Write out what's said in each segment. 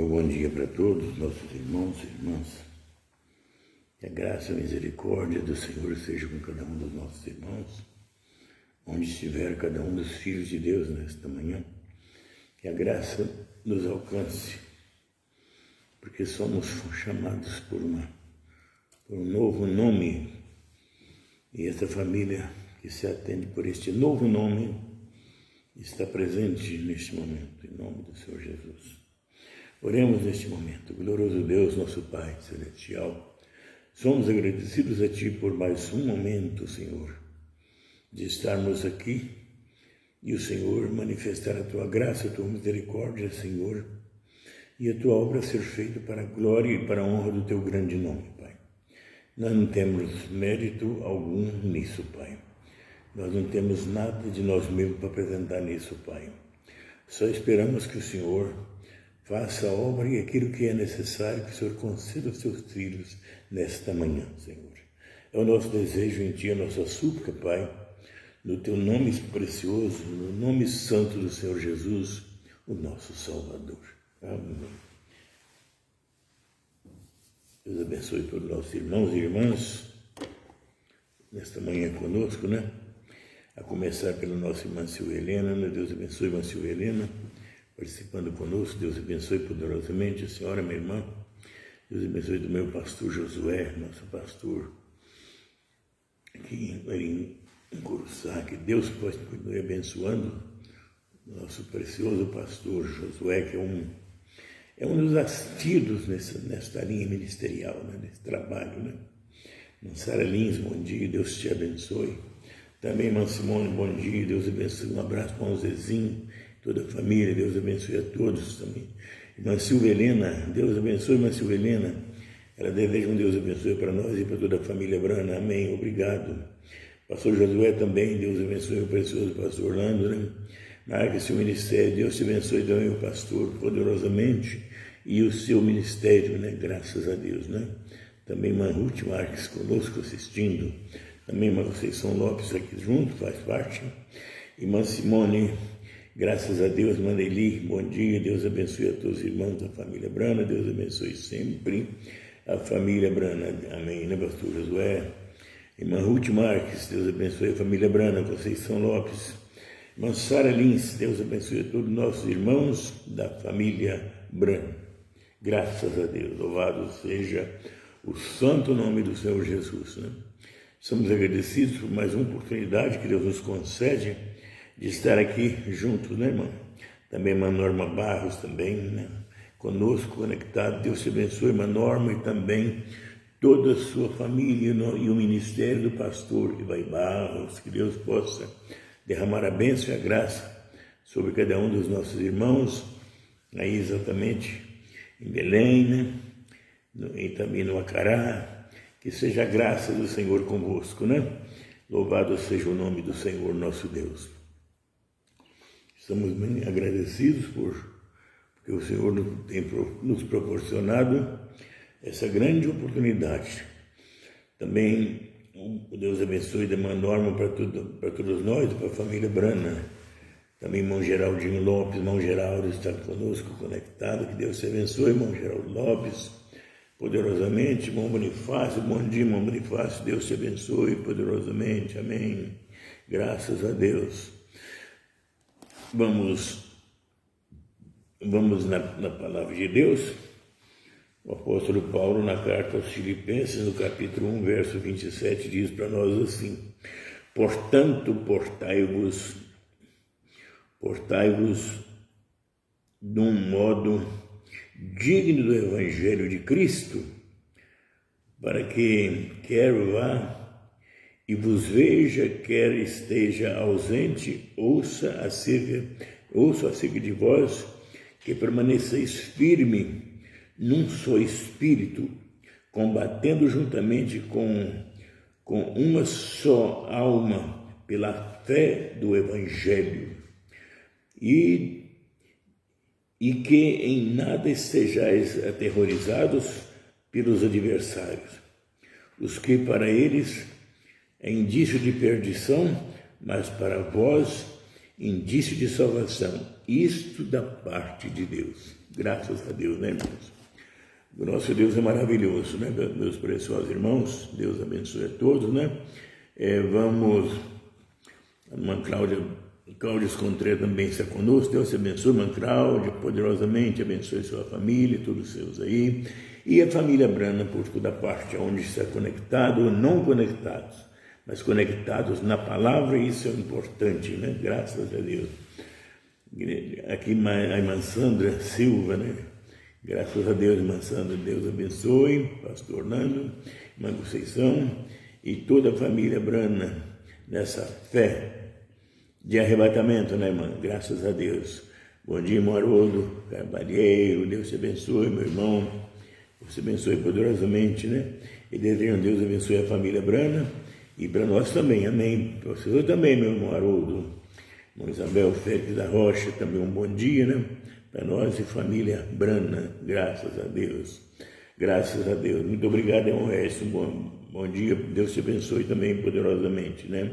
Meu bom dia para todos, nossos irmãos e irmãs. Que a graça e a misericórdia do Senhor seja com cada um dos nossos irmãos, onde estiver cada um dos filhos de Deus nesta manhã. Que a graça nos alcance, porque somos chamados por um novo nome, e essa família que se atende por este novo nome está presente neste momento, em nome do Senhor Jesus. Oremos neste momento. Glorioso Deus, nosso Pai Celestial, somos agradecidos a Ti por mais um momento, Senhor, de estarmos aqui e o Senhor manifestar a Tua graça, a Tua misericórdia, Senhor, e a Tua obra ser feita para a glória e para a honra do Teu grande nome, Pai. Nós não temos mérito algum nisso, Pai. Nós não temos nada de nós mesmos para apresentar nisso, Pai. Só esperamos que o Senhor faça a obra e aquilo que é necessário, que o Senhor conceda aos Seus filhos nesta manhã, Senhor. É o nosso desejo em Ti, a nossa súplica, Pai, no Teu nome precioso, no nome santo do Senhor Jesus, o nosso Salvador. Amém. Deus abençoe todos os nossos irmãos e irmãs nesta manhã conosco, né? A começar pela nossa irmã Silvelena, né? Deus abençoe a irmã Silvelena, participando conosco. Deus abençoe poderosamente a senhora, minha irmã. Deus abençoe do meu pastor Josué, nosso pastor aqui em Curuçá. Que Deus possa continuar abençoando nosso precioso pastor Josué, que é um dos assistidos nesta linha ministerial, né? Nesse trabalho, né? Sara Lins, bom dia, Deus te abençoe. Também, irmã Simone, bom dia, Deus abençoe. Um abraço para o Zezinho, toda a família, Deus abençoe a todos também. Irmã Silvelena, Deus abençoe, irmã Silvelena. Ela deseja um Deus abençoe para nós e para toda a família Brana, amém, obrigado. Pastor Josué também, Deus abençoe o precioso pastor Orlando, né? Marque seu ministério, Deus te abençoe também o pastor poderosamente e o seu ministério, né? Graças a Deus, né? Também irmã Ruth Marques conosco assistindo. Também irmã Conceição Lopes aqui junto, faz parte. Irmã Simone, graças a Deus, Maneli, bom dia, Deus abençoe a todos os irmãos da família Brana, Deus abençoe sempre a família Brana, amém, né, pastor Josué? Irmã Ruth Marques, Deus abençoe a família Brana, Conceição Lopes. Irmã Sara Lins, Deus abençoe a todos os nossos irmãos da família Brana. Graças a Deus, louvado seja o santo nome do Senhor Jesus, né? Somos agradecidos por mais uma oportunidade que Deus nos concede de estar aqui juntos, né, irmão? Também irmã Norma Barros, também, né? Conosco, conectado. Deus te abençoe, irmã Norma, e também toda a sua família e o ministério do pastor Ibai Barros. Que Deus possa derramar a bênção e a graça sobre cada um dos nossos irmãos, aí exatamente em Belém, né? E também no Acará. Que seja a graça do Senhor convosco, né? Louvado seja o nome do Senhor nosso Deus. Estamos bem agradecidos porque o Senhor tem nos proporcionado essa grande oportunidade. Também Deus abençoe da irmã Norma para todos nós, para a família Brana. Também irmão Geraldinho Lopes, irmão Geraldo está conosco conectado. Que Deus te abençoe, irmão Geraldo Lopes, poderosamente. Irmão Bonifácio, bom dia, irmão Bonifácio, Deus te abençoe poderosamente, amém. Graças a Deus. Vamos na palavra de Deus. O apóstolo Paulo, na carta aos Filipenses, no capítulo 1, verso 27, diz para nós assim: portanto, portai-vos de um modo digno do Evangelho de Cristo, para que quer vá e vos veja, quer esteja ausente, ouça acerca de vós, que permaneceis firme num só espírito, combatendo juntamente com uma só alma pela fé do Evangelho, e que em nada estejais aterrorizados pelos adversários, os que para eles é indício de perdição, mas para vós indício de salvação, isto da parte de Deus. Graças a Deus, né, irmãos? O nosso Deus é maravilhoso, né, meus preciosos irmãos? Deus abençoe a todos, né? Vamos, a irmã Cláudia Escontré também está conosco. Deus te abençoe, irmã Cláudia, poderosamente abençoe sua família, todos os seus aí. E a família Brana, por toda parte, onde está conectado ou não conectados, mas conectados na palavra, isso é importante, né? Graças a Deus. Aqui a irmã Sandra Silva, né? Graças a Deus, irmã Sandra, Deus abençoe, pastor Orlando, irmã Conceição e toda a família Brana nessa fé de arrebatamento, né, irmã? Graças a Deus. Bom dia, irmão Haroldo Carvalheiro, Deus te abençoe, meu irmão, Deus te abençoe poderosamente, né? E desejo Deus abençoe a família Brana e para nós também, amém. Para você também, meu irmão Haroldo, irmão Isabel Félix da Rocha, também um bom dia, né? Para nós e família Brana, graças a Deus. Graças a Deus. Muito obrigado, irmão Resto. Bom dia, Deus te abençoe também poderosamente, né?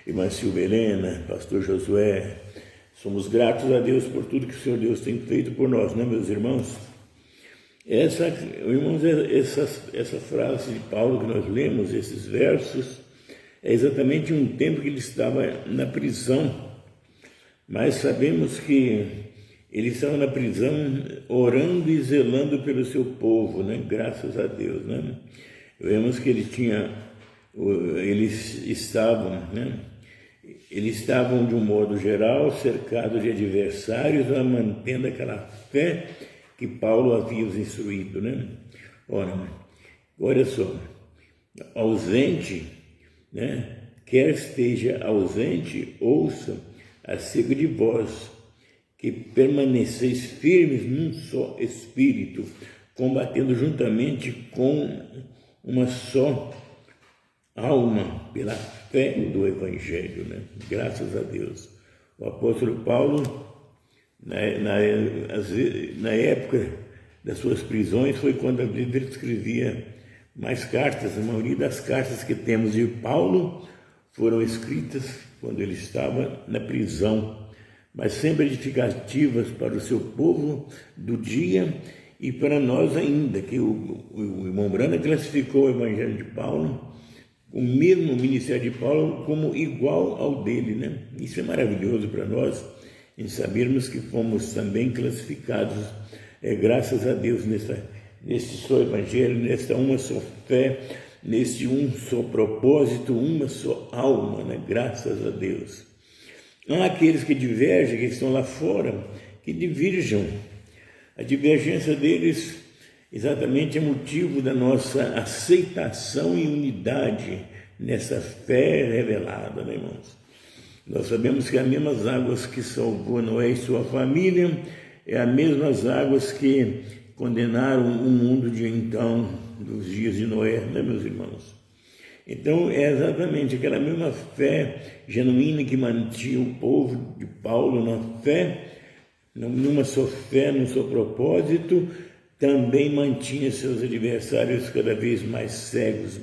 Irmã Silvia Helena, pastor Josué, somos gratos a Deus por tudo que o Senhor Deus tem feito por nós, né, meus irmãos? Essa frase de Paulo que nós lemos, esses versos, é exatamente um tempo que ele estava na prisão, mas sabemos que ele estava na prisão orando e zelando pelo seu povo, né? Graças a Deus, né? Vemos que eles estavam de um modo geral cercados de adversários, mantendo aquela fé que Paulo havia os instruído, né? Ora, olha só, ausente, né? Quer esteja ausente, ouça acerca de vós, que permaneceis firmes num só espírito, combatendo juntamente com uma só alma pela fé do Evangelho, né? Graças a Deus. O apóstolo Paulo, na época das suas prisões, foi quando ele escrevia mais cartas. A maioria das cartas que temos de Paulo foram escritas quando ele estava na prisão, mas sempre edificativas para o seu povo do dia e para nós ainda, que o irmão Brana classificou o Evangelho de Paulo, o mesmo ministério de Paulo, como igual ao dele, né? Isso é maravilhoso para nós, em sabermos que fomos também classificados, graças a Deus, neste só Evangelho, nesta uma só fé, neste um só propósito, uma só alma, né? Graças a Deus. Há aqueles que divergem, que estão lá fora, que divirjam. A divergência deles exatamente é motivo da nossa aceitação e unidade nessa fé revelada, né, irmãos? Nós sabemos que as mesmas águas que salvou Noé e sua família é as mesmas águas que condenaram o mundo de então, dos dias de Noé, né, meus irmãos? Então, é exatamente aquela mesma fé genuína que mantinha o povo de Paulo na fé, numa só fé, num só propósito, também mantinha seus adversários cada vez mais cegos,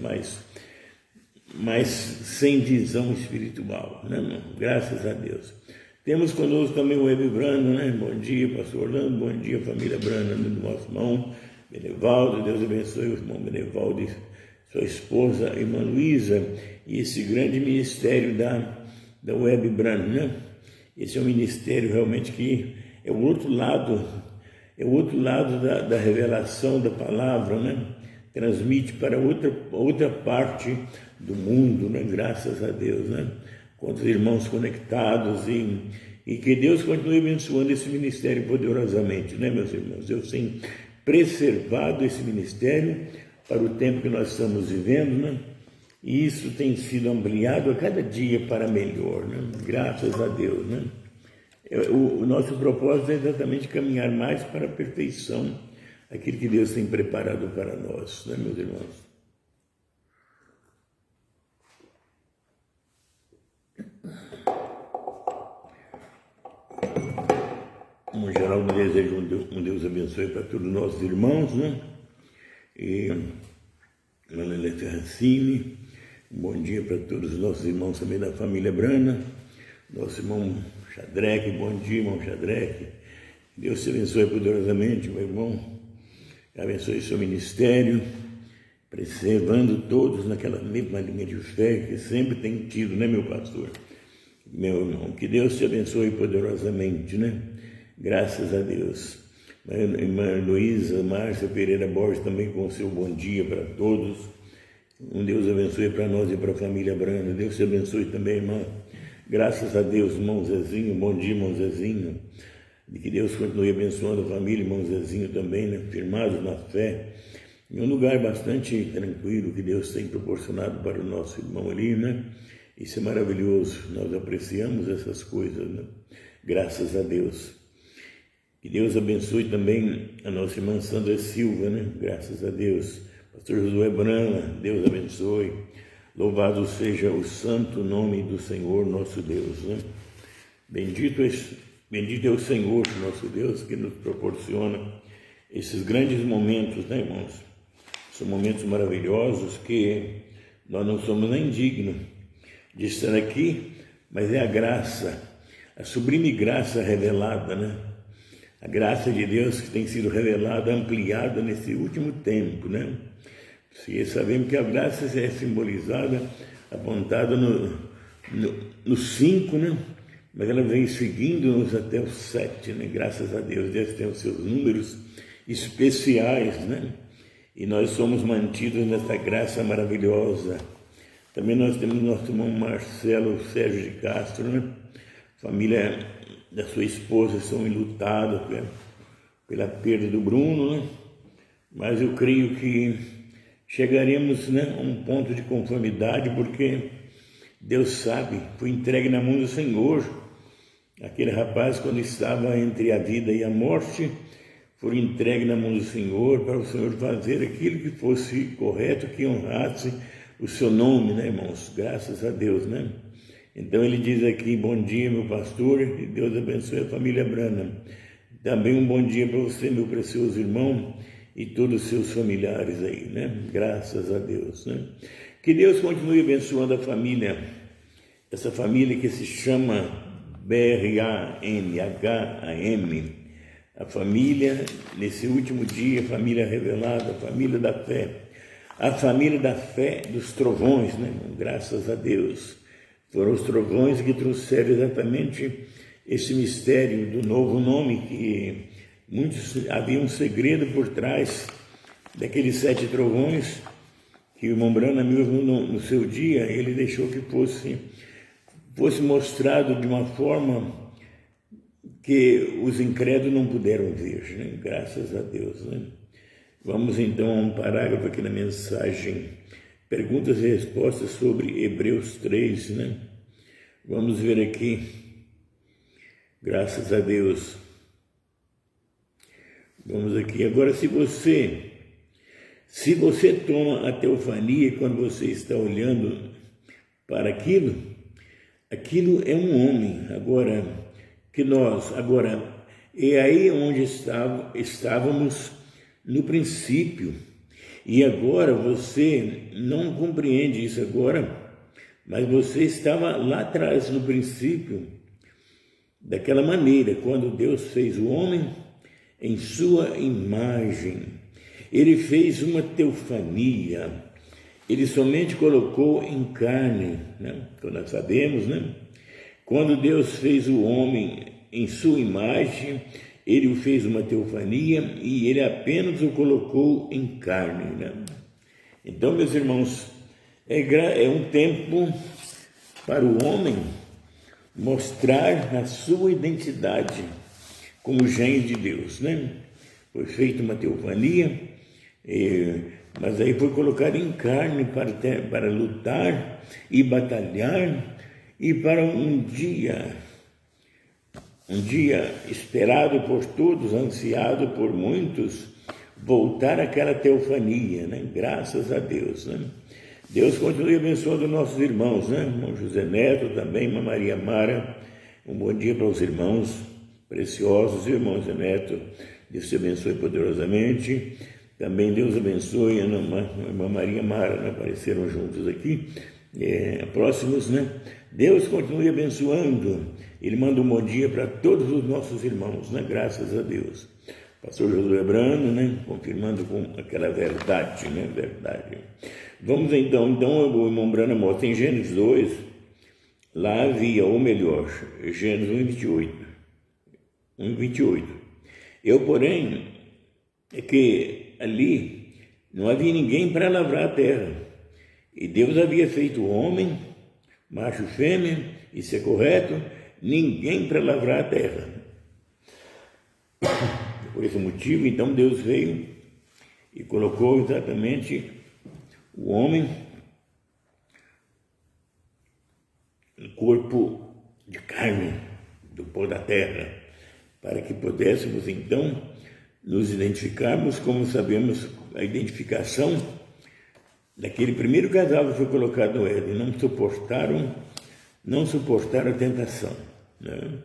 mais sem visão espiritual, né, irmão? Graças a Deus. Temos conosco também o Web Brana, né? Bom dia, pastor Orlando, bom dia, família Brana, do nosso irmão Benevaldo, Deus abençoe o irmão Benevaldo e sua esposa, irmã Luísa, e esse grande ministério da Web Brana, né? Esse é um ministério realmente que é o outro lado da revelação da palavra, né? Transmite para outra parte do mundo, né? Graças a Deus, né? Quantos irmãos conectados e que Deus continue abençoando esse ministério poderosamente, né, meus irmãos? Deus tem preservado esse ministério para o tempo que nós estamos vivendo, né? E isso tem sido ampliado a cada dia para melhor, né? Graças a Deus, né? O nosso propósito é exatamente caminhar mais para a perfeição, aquilo que Deus tem preparado para nós, né, meus irmãos? No geral, eu desejo um Deus abençoe para todos os nossos irmãos, né? E Manuela Ferracini, bom dia para todos os nossos irmãos também da família Brana, nosso irmão Xadreque, bom dia, irmão Xadreque. Deus te abençoe poderosamente, meu irmão. Abençoe seu ministério, preservando todos naquela mesma linha de fé que sempre tem tido, né, meu pastor? Meu irmão, que Deus te abençoe poderosamente, né? Graças a Deus. Irmã Luísa, Márcia Pereira Borges também com o seu bom dia para todos. Um Deus abençoe para nós e para a família Brana. Deus te abençoe também, irmã. Graças a Deus, irmão Zezinho. Bom dia, irmão Zezinho. E que Deus continue abençoando a família, irmão Zezinho também, né? Firmados na fé. Em um lugar bastante tranquilo que Deus tem proporcionado para o nosso irmão ali, né? Isso é maravilhoso. Nós apreciamos essas coisas, né? Graças a Deus. Que Deus abençoe também a nossa irmã Sandra Silva, né? Graças a Deus. Pastor Josué Brana, Deus abençoe. Louvado seja o santo nome do Senhor nosso Deus, né? Bendito é o Senhor nosso Deus que nos proporciona esses grandes momentos, né, irmãos? São momentos maravilhosos que nós não somos nem dignos de estar aqui, mas é a graça, a sublime graça revelada, né? A graça de Deus que tem sido revelada, ampliada nesse último tempo, né? E sabemos que a graça é simbolizada, apontada no 5, né? Mas ela vem seguindo-nos até o 7, né? Graças a Deus, Deus tem os seus números especiais, né? E nós somos mantidos nessa graça maravilhosa. Também nós temos nosso irmão Marcelo Sérgio de Castro, né? Família da sua esposa estão enlutados pela perda do Bruno, né? Mas eu creio que chegaremos, né, a um ponto de conformidade, porque Deus sabe, foi entregue na mão do Senhor. Aquele rapaz, quando estava entre a vida e a morte, foi entregue na mão do Senhor para o Senhor fazer aquilo que fosse correto, que honrasse o seu nome, né, irmãos? Graças a Deus, né? Então ele diz aqui, bom dia, meu pastor, e Deus abençoe a família Brana. Também um bom dia para você, meu precioso irmão, e todos os seus familiares aí, né? Graças a Deus, né? Que Deus continue abençoando a família, essa família que se chama BRANHAM, a família, nesse último dia, a família revelada, a família da fé dos trovões, né? Graças a Deus. Foram os trovões que trouxeram exatamente esse mistério do novo nome, que muitos havia um segredo por trás daqueles 7 trovões, que o irmão Brana mesmo no seu dia, ele deixou que fosse mostrado de uma forma que os incrédulos não puderam ver, né? Graças a Deus, né? Vamos então a um parágrafo aqui na mensagem, perguntas e respostas sobre Hebreus 3, né? Vamos ver aqui, graças a Deus. Vamos aqui, agora se você toma a teofania quando você está olhando para aquilo é um homem, é aí onde estávamos no princípio, e agora você não compreende isso agora, mas você estava lá atrás no princípio, daquela maneira, quando Deus fez o homem em sua imagem. Ele fez uma teofania, ele somente colocou em carne, né? Então nós sabemos, né? Quando Deus fez o homem em sua imagem, ele o fez uma teofania e ele apenas o colocou em carne, né? Então, meus irmãos, é um tempo para o homem mostrar a sua identidade como gênio de Deus, né? Foi feita uma teofania, mas aí foi colocado em carne para lutar e batalhar, e para um dia esperado por todos, ansiado por muitos, voltar àquela teofania, né? Graças a Deus, né? Deus continue abençoando nossos irmãos, né? Irmão José Neto também, irmã Maria Mara, um bom dia para os irmãos preciosos, irmão José Neto, Deus te abençoe poderosamente. Também Deus abençoe a irmã Maria Mara, né? Apareceram juntos aqui. próximos, né? Deus continue abençoando. Ele manda um bom dia para todos os nossos irmãos, né? Graças a Deus. Pastor Josué Brano, né? Confirmando com aquela verdade, né? Verdade. Vamos então o irmão Brano mostra em Gênesis 2, lá havia, ou melhor, Gênesis 1:28. Eu, porém, é que ali não havia ninguém para lavrar a terra. E Deus havia feito o homem, macho e fêmea, isso é correto, ninguém para lavrar a terra. Por esse motivo, então, Deus veio e colocou exatamente o homem no corpo de carne do pó da terra, para que pudéssemos, então, nos identificarmos, como sabemos, a identificação daquele primeiro casal que foi colocado no Éden. Não suportaram a tentação, né?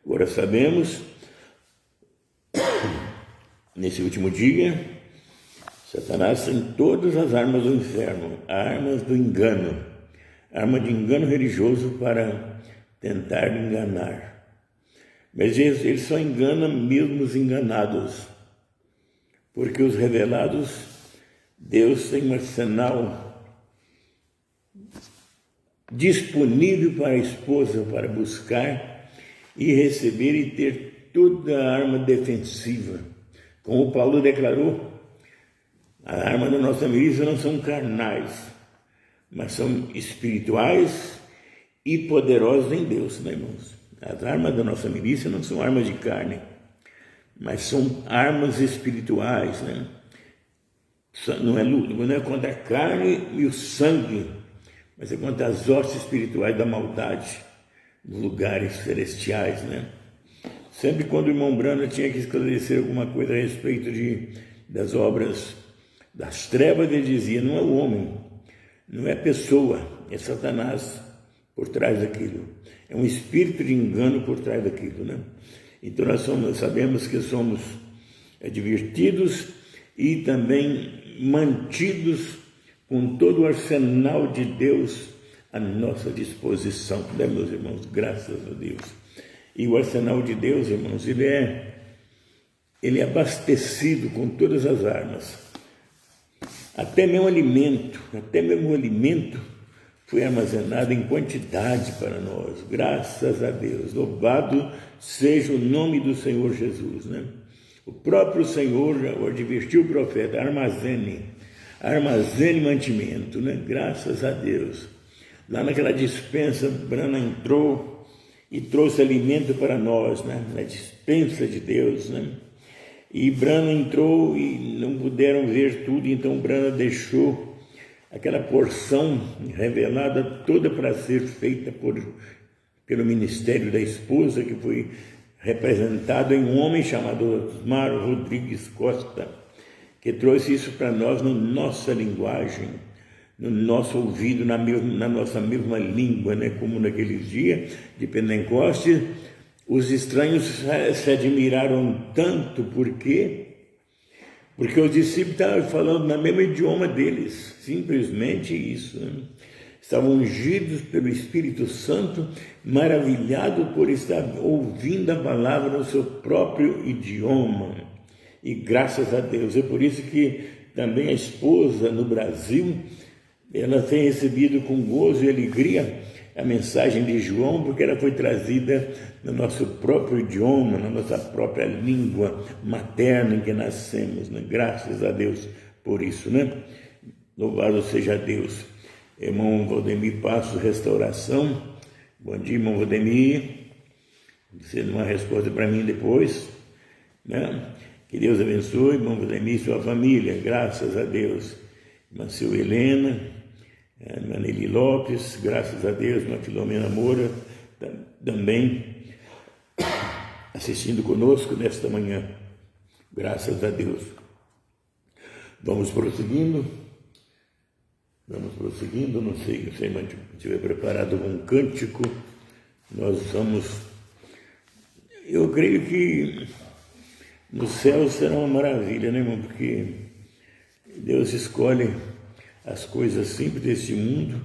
Agora sabemos, nesse último dia, Satanás tem todas as armas do inferno, armas do engano, arma de engano religioso para tentar enganar. Mas ele só engana mesmo os enganados, porque os revelados, Deus tem um arsenal disponível para a esposa para buscar e receber e ter toda a arma defensiva. Como Paulo declarou, a arma da nossa milícia não são carnais, mas são espirituais e poderosas em Deus, né, irmãos? As armas da nossa milícia não são armas de carne, mas são armas espirituais, né? Não é contra a carne e o sangue, mas é contra as hostes espirituais da maldade, nos lugares celestiais, né? Sempre quando o irmão Brano tinha que esclarecer alguma coisa a respeito das obras das trevas, ele dizia, não é o homem, não é a pessoa, é Satanás por trás daquilo. É um espírito de engano por trás daquilo, né? Então nós sabemos que somos advertidos e também mantidos com todo o arsenal de Deus à nossa disposição, né, meus irmãos? Graças a Deus. E o arsenal de Deus, irmãos, ele é abastecido com todas as armas. Até mesmo o alimento foi armazenado em quantidade para nós, graças a Deus. Louvado seja o nome do Senhor Jesus, né? O próprio Senhor já advertiu o profeta, armazene mantimento, né? Graças a Deus. Lá naquela dispensa, Brana entrou e trouxe alimento para nós, né? Na dispensa de Deus, né? E Brana entrou e não puderam ver tudo, então Brana deixou aquela porção revelada toda para ser feita pelo ministério da esposa, que foi representado em um homem chamado Osmar Rodrigues Costa, que trouxe isso para nós na nossa linguagem, no nosso ouvido, na nossa mesma língua, né? Como naqueles dias de Pentecostes, os estranhos se admiraram tanto, porque os discípulos estavam falando no mesmo idioma deles, simplesmente isso, né? Estavam ungidos pelo Espírito Santo, maravilhados por estar ouvindo a palavra no seu próprio idioma. E graças a Deus, é por isso que também a esposa no Brasil, ela tem recebido com gozo e alegria a mensagem de João, porque ela foi trazida no nosso próprio idioma, na nossa própria língua materna em que nascemos, né? Graças a Deus por isso, né? Louvado seja Deus. Irmão Valdemir Passos, Restauração. Bom dia, irmão Valdemir. Você dá uma resposta para mim depois, né? Que Deus abençoe, irmão Valdemir e sua família, graças a Deus. Irmã Silvia Helena, irmã Nelly Lopes, graças a Deus, irmã Filomena Moura, também assistindo conosco nesta manhã, graças a Deus. Vamos prosseguindo, não sei se a irmã tiver preparado um cântico, nós vamos, eu creio que no céu será uma maravilha, né, irmão, porque Deus escolhe as coisas simples deste mundo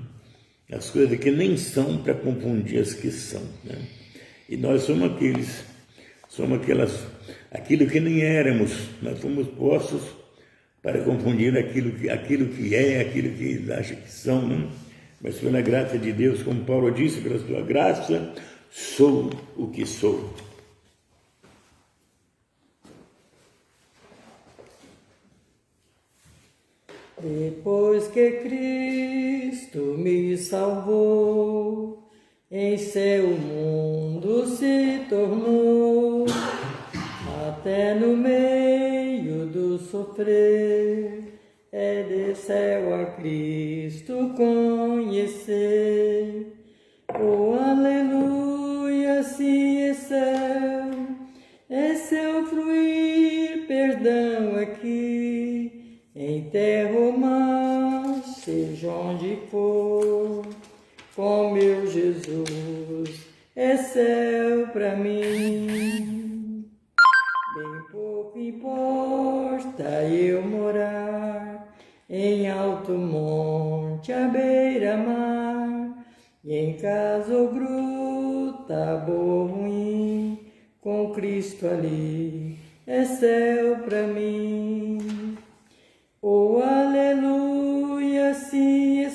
as coisas que nem são para confundir as que são, né? E nós somos aquilo que nem éramos, nós fomos postos para confundir aquilo que é, aquilo que eles acham que são, né? Mas pela graça de Deus, como Paulo disse, pela sua graça, sou o que sou. Depois que Cristo me salvou, em seu mundo se tornou, até no meio do sofrer, é de céu a Cristo conhecer. Oh, aleluia, sim, é céu fruir, perdão aqui, em terra ou mar, seja onde for, com meu Jesus, é céu pra mim. Bem pouco importa eu morar em alto monte à beira-mar, e em casa ou gruta, boa ou ruim, com Cristo ali é céu pra mim. Oh, aleluia, sim, é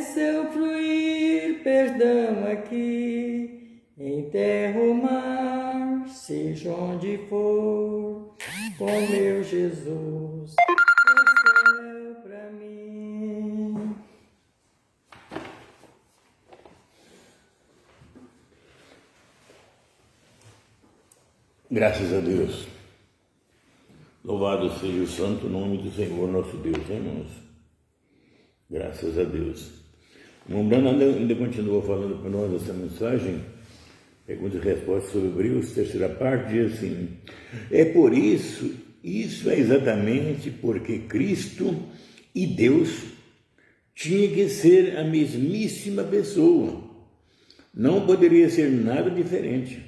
céu fluir, perdão aqui, em terra ou mar, seja onde for, com meu Jesus, é céu pra mim. Graças a Deus. Louvado seja o santo nome do Senhor nosso Deus, irmãos. Graças a Deus. O irmão ainda continua falando para nós essa mensagem, pergunta e resposta sobre Hebreus, terceira parte, diz assim: é por isso é exatamente porque Cristo e Deus tinha que ser a mesmíssima pessoa. Não poderia ser nada diferente.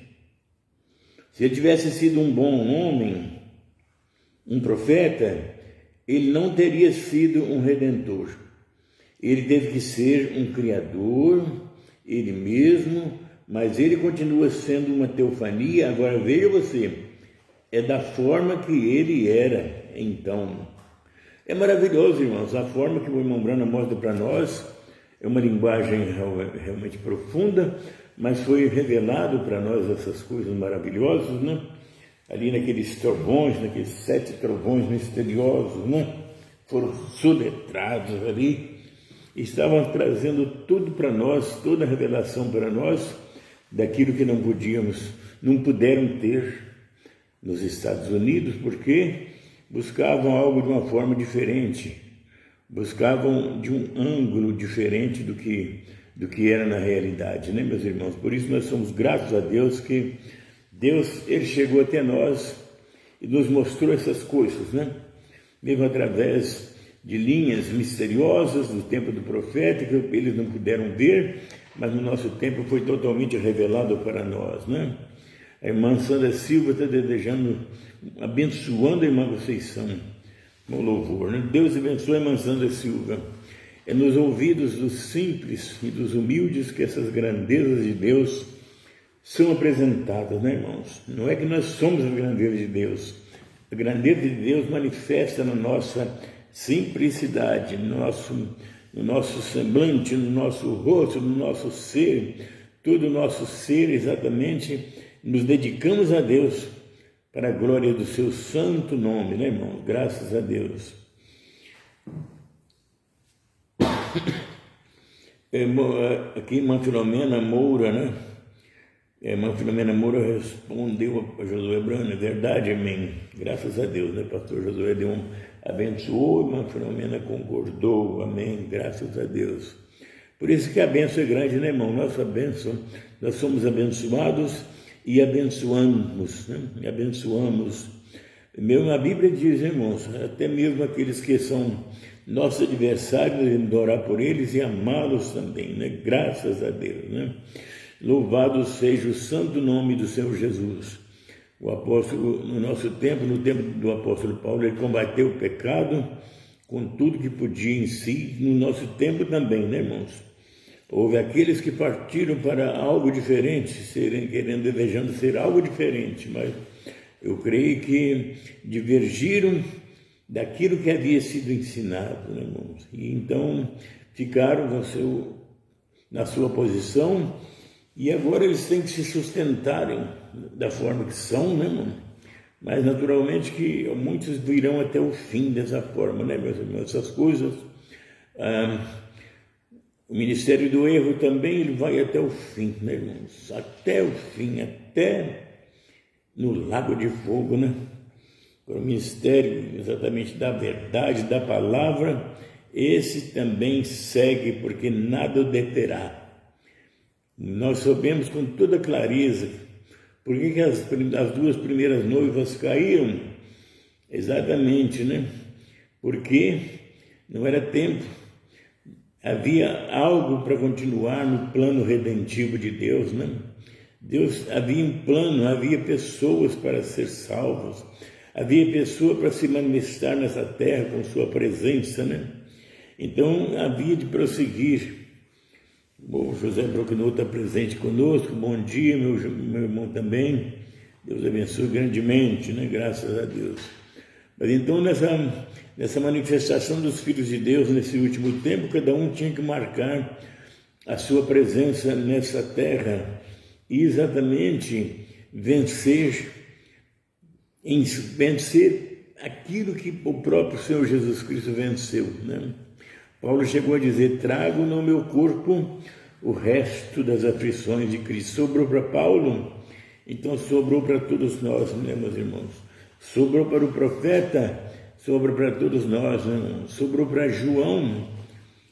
Se ele tivesse sido um bom homem, um profeta, ele não teria sido um redentor. Ele teve que ser um criador, ele mesmo, mas ele continua sendo uma teofania. Agora veja você, é da forma que ele era então. É maravilhoso, irmãos, a forma que o irmão Branham mostra para nós é uma linguagem realmente profunda, mas foi revelado para nós essas coisas maravilhosas, né? Ali naqueles trovões, naqueles 7 trovões misteriosos, né? Foram soletrados ali, estavam trazendo tudo para nós, toda a revelação para nós, daquilo que não puderam ter nos Estados Unidos, porque buscavam algo de uma forma diferente, buscavam de um ângulo diferente do que era na realidade, né, meus irmãos? Por isso nós somos gratos a Deus que Deus, ele chegou até nós e nos mostrou essas coisas, né? Mesmo através de linhas misteriosas do tempo do profeta, que eles não puderam ver, mas no nosso tempo foi totalmente revelado para nós, né? A irmã Sandra Silva está desejando, abençoando a irmã Conceição, com louvor, né? Deus abençoe a irmã Sandra Silva. É nos ouvidos dos simples e dos humildes que essas grandezas de Deus são apresentadas, né, irmãos? Não é que nós somos a grandeza de Deus. A grandeza de Deus manifesta na nossa simplicidade, no nosso semblante, no nosso rosto, no nosso ser. Todo o nosso ser, exatamente, nos dedicamos a Deus para a glória do seu santo nome, né, irmãos? Graças a Deus. Aqui irmã Filomena Moura, né? Irmã Filomena Moura respondeu a Josué Brana, é verdade, amém. Graças a Deus, né? Pastor Josué abençoou, irmã Filomena concordou, amém. Graças a Deus. Por isso que a bênção é grande, né, irmão? Nossa bênção, nós somos abençoados e abençoamos, né? E abençoamos. Mesmo a Bíblia diz, irmãos, até mesmo aqueles que são nossos adversários, devemos orar por eles e amá-los também, né? Graças a Deus, né? Louvado seja o santo nome do Senhor Jesus. O apóstolo, no nosso tempo, no tempo do apóstolo Paulo, ele combateu o pecado com tudo que podia em si, no nosso tempo também, né, irmãos? Houve aqueles que partiram para algo diferente, querendo, desejando ser algo diferente, mas eu creio que divergiram daquilo que havia sido ensinado, né, irmãos? E então ficaram na sua posição, e agora eles têm que se sustentarem da forma que são, né, irmão? Mas naturalmente que muitos virão até o fim dessa forma, né, meus irmãos? Essas coisas, o ministério do erro também, ele vai até o fim, né, irmãos? Até o fim, até no lago de fogo, né? O ministério exatamente da verdade, da palavra, esse também segue, porque nada o deterá. Nós sabemos com toda clareza por que as duas primeiras noivas caíram. Exatamente, né? Porque não era tempo. Havia algo para continuar no plano redentivo de Deus, né? Deus havia um plano, havia pessoas para ser salvas, havia pessoa para se manifestar nessa terra com sua presença, né? Então havia de prosseguir. O José Broquenot está presente conosco. Bom dia, meu irmão também. Deus abençoe grandemente, né? Graças a Deus. Mas então, nessa manifestação dos filhos de Deus, nesse último tempo, cada um tinha que marcar a sua presença nessa terra e exatamente vencer aquilo que o próprio Senhor Jesus Cristo venceu, né? Paulo chegou a dizer: trago no meu corpo o resto das aflições de Cristo. Sobrou para Paulo, então sobrou para todos nós, né, meus irmãos? Sobrou para o profeta, sobrou para todos nós, né? Sobrou para João,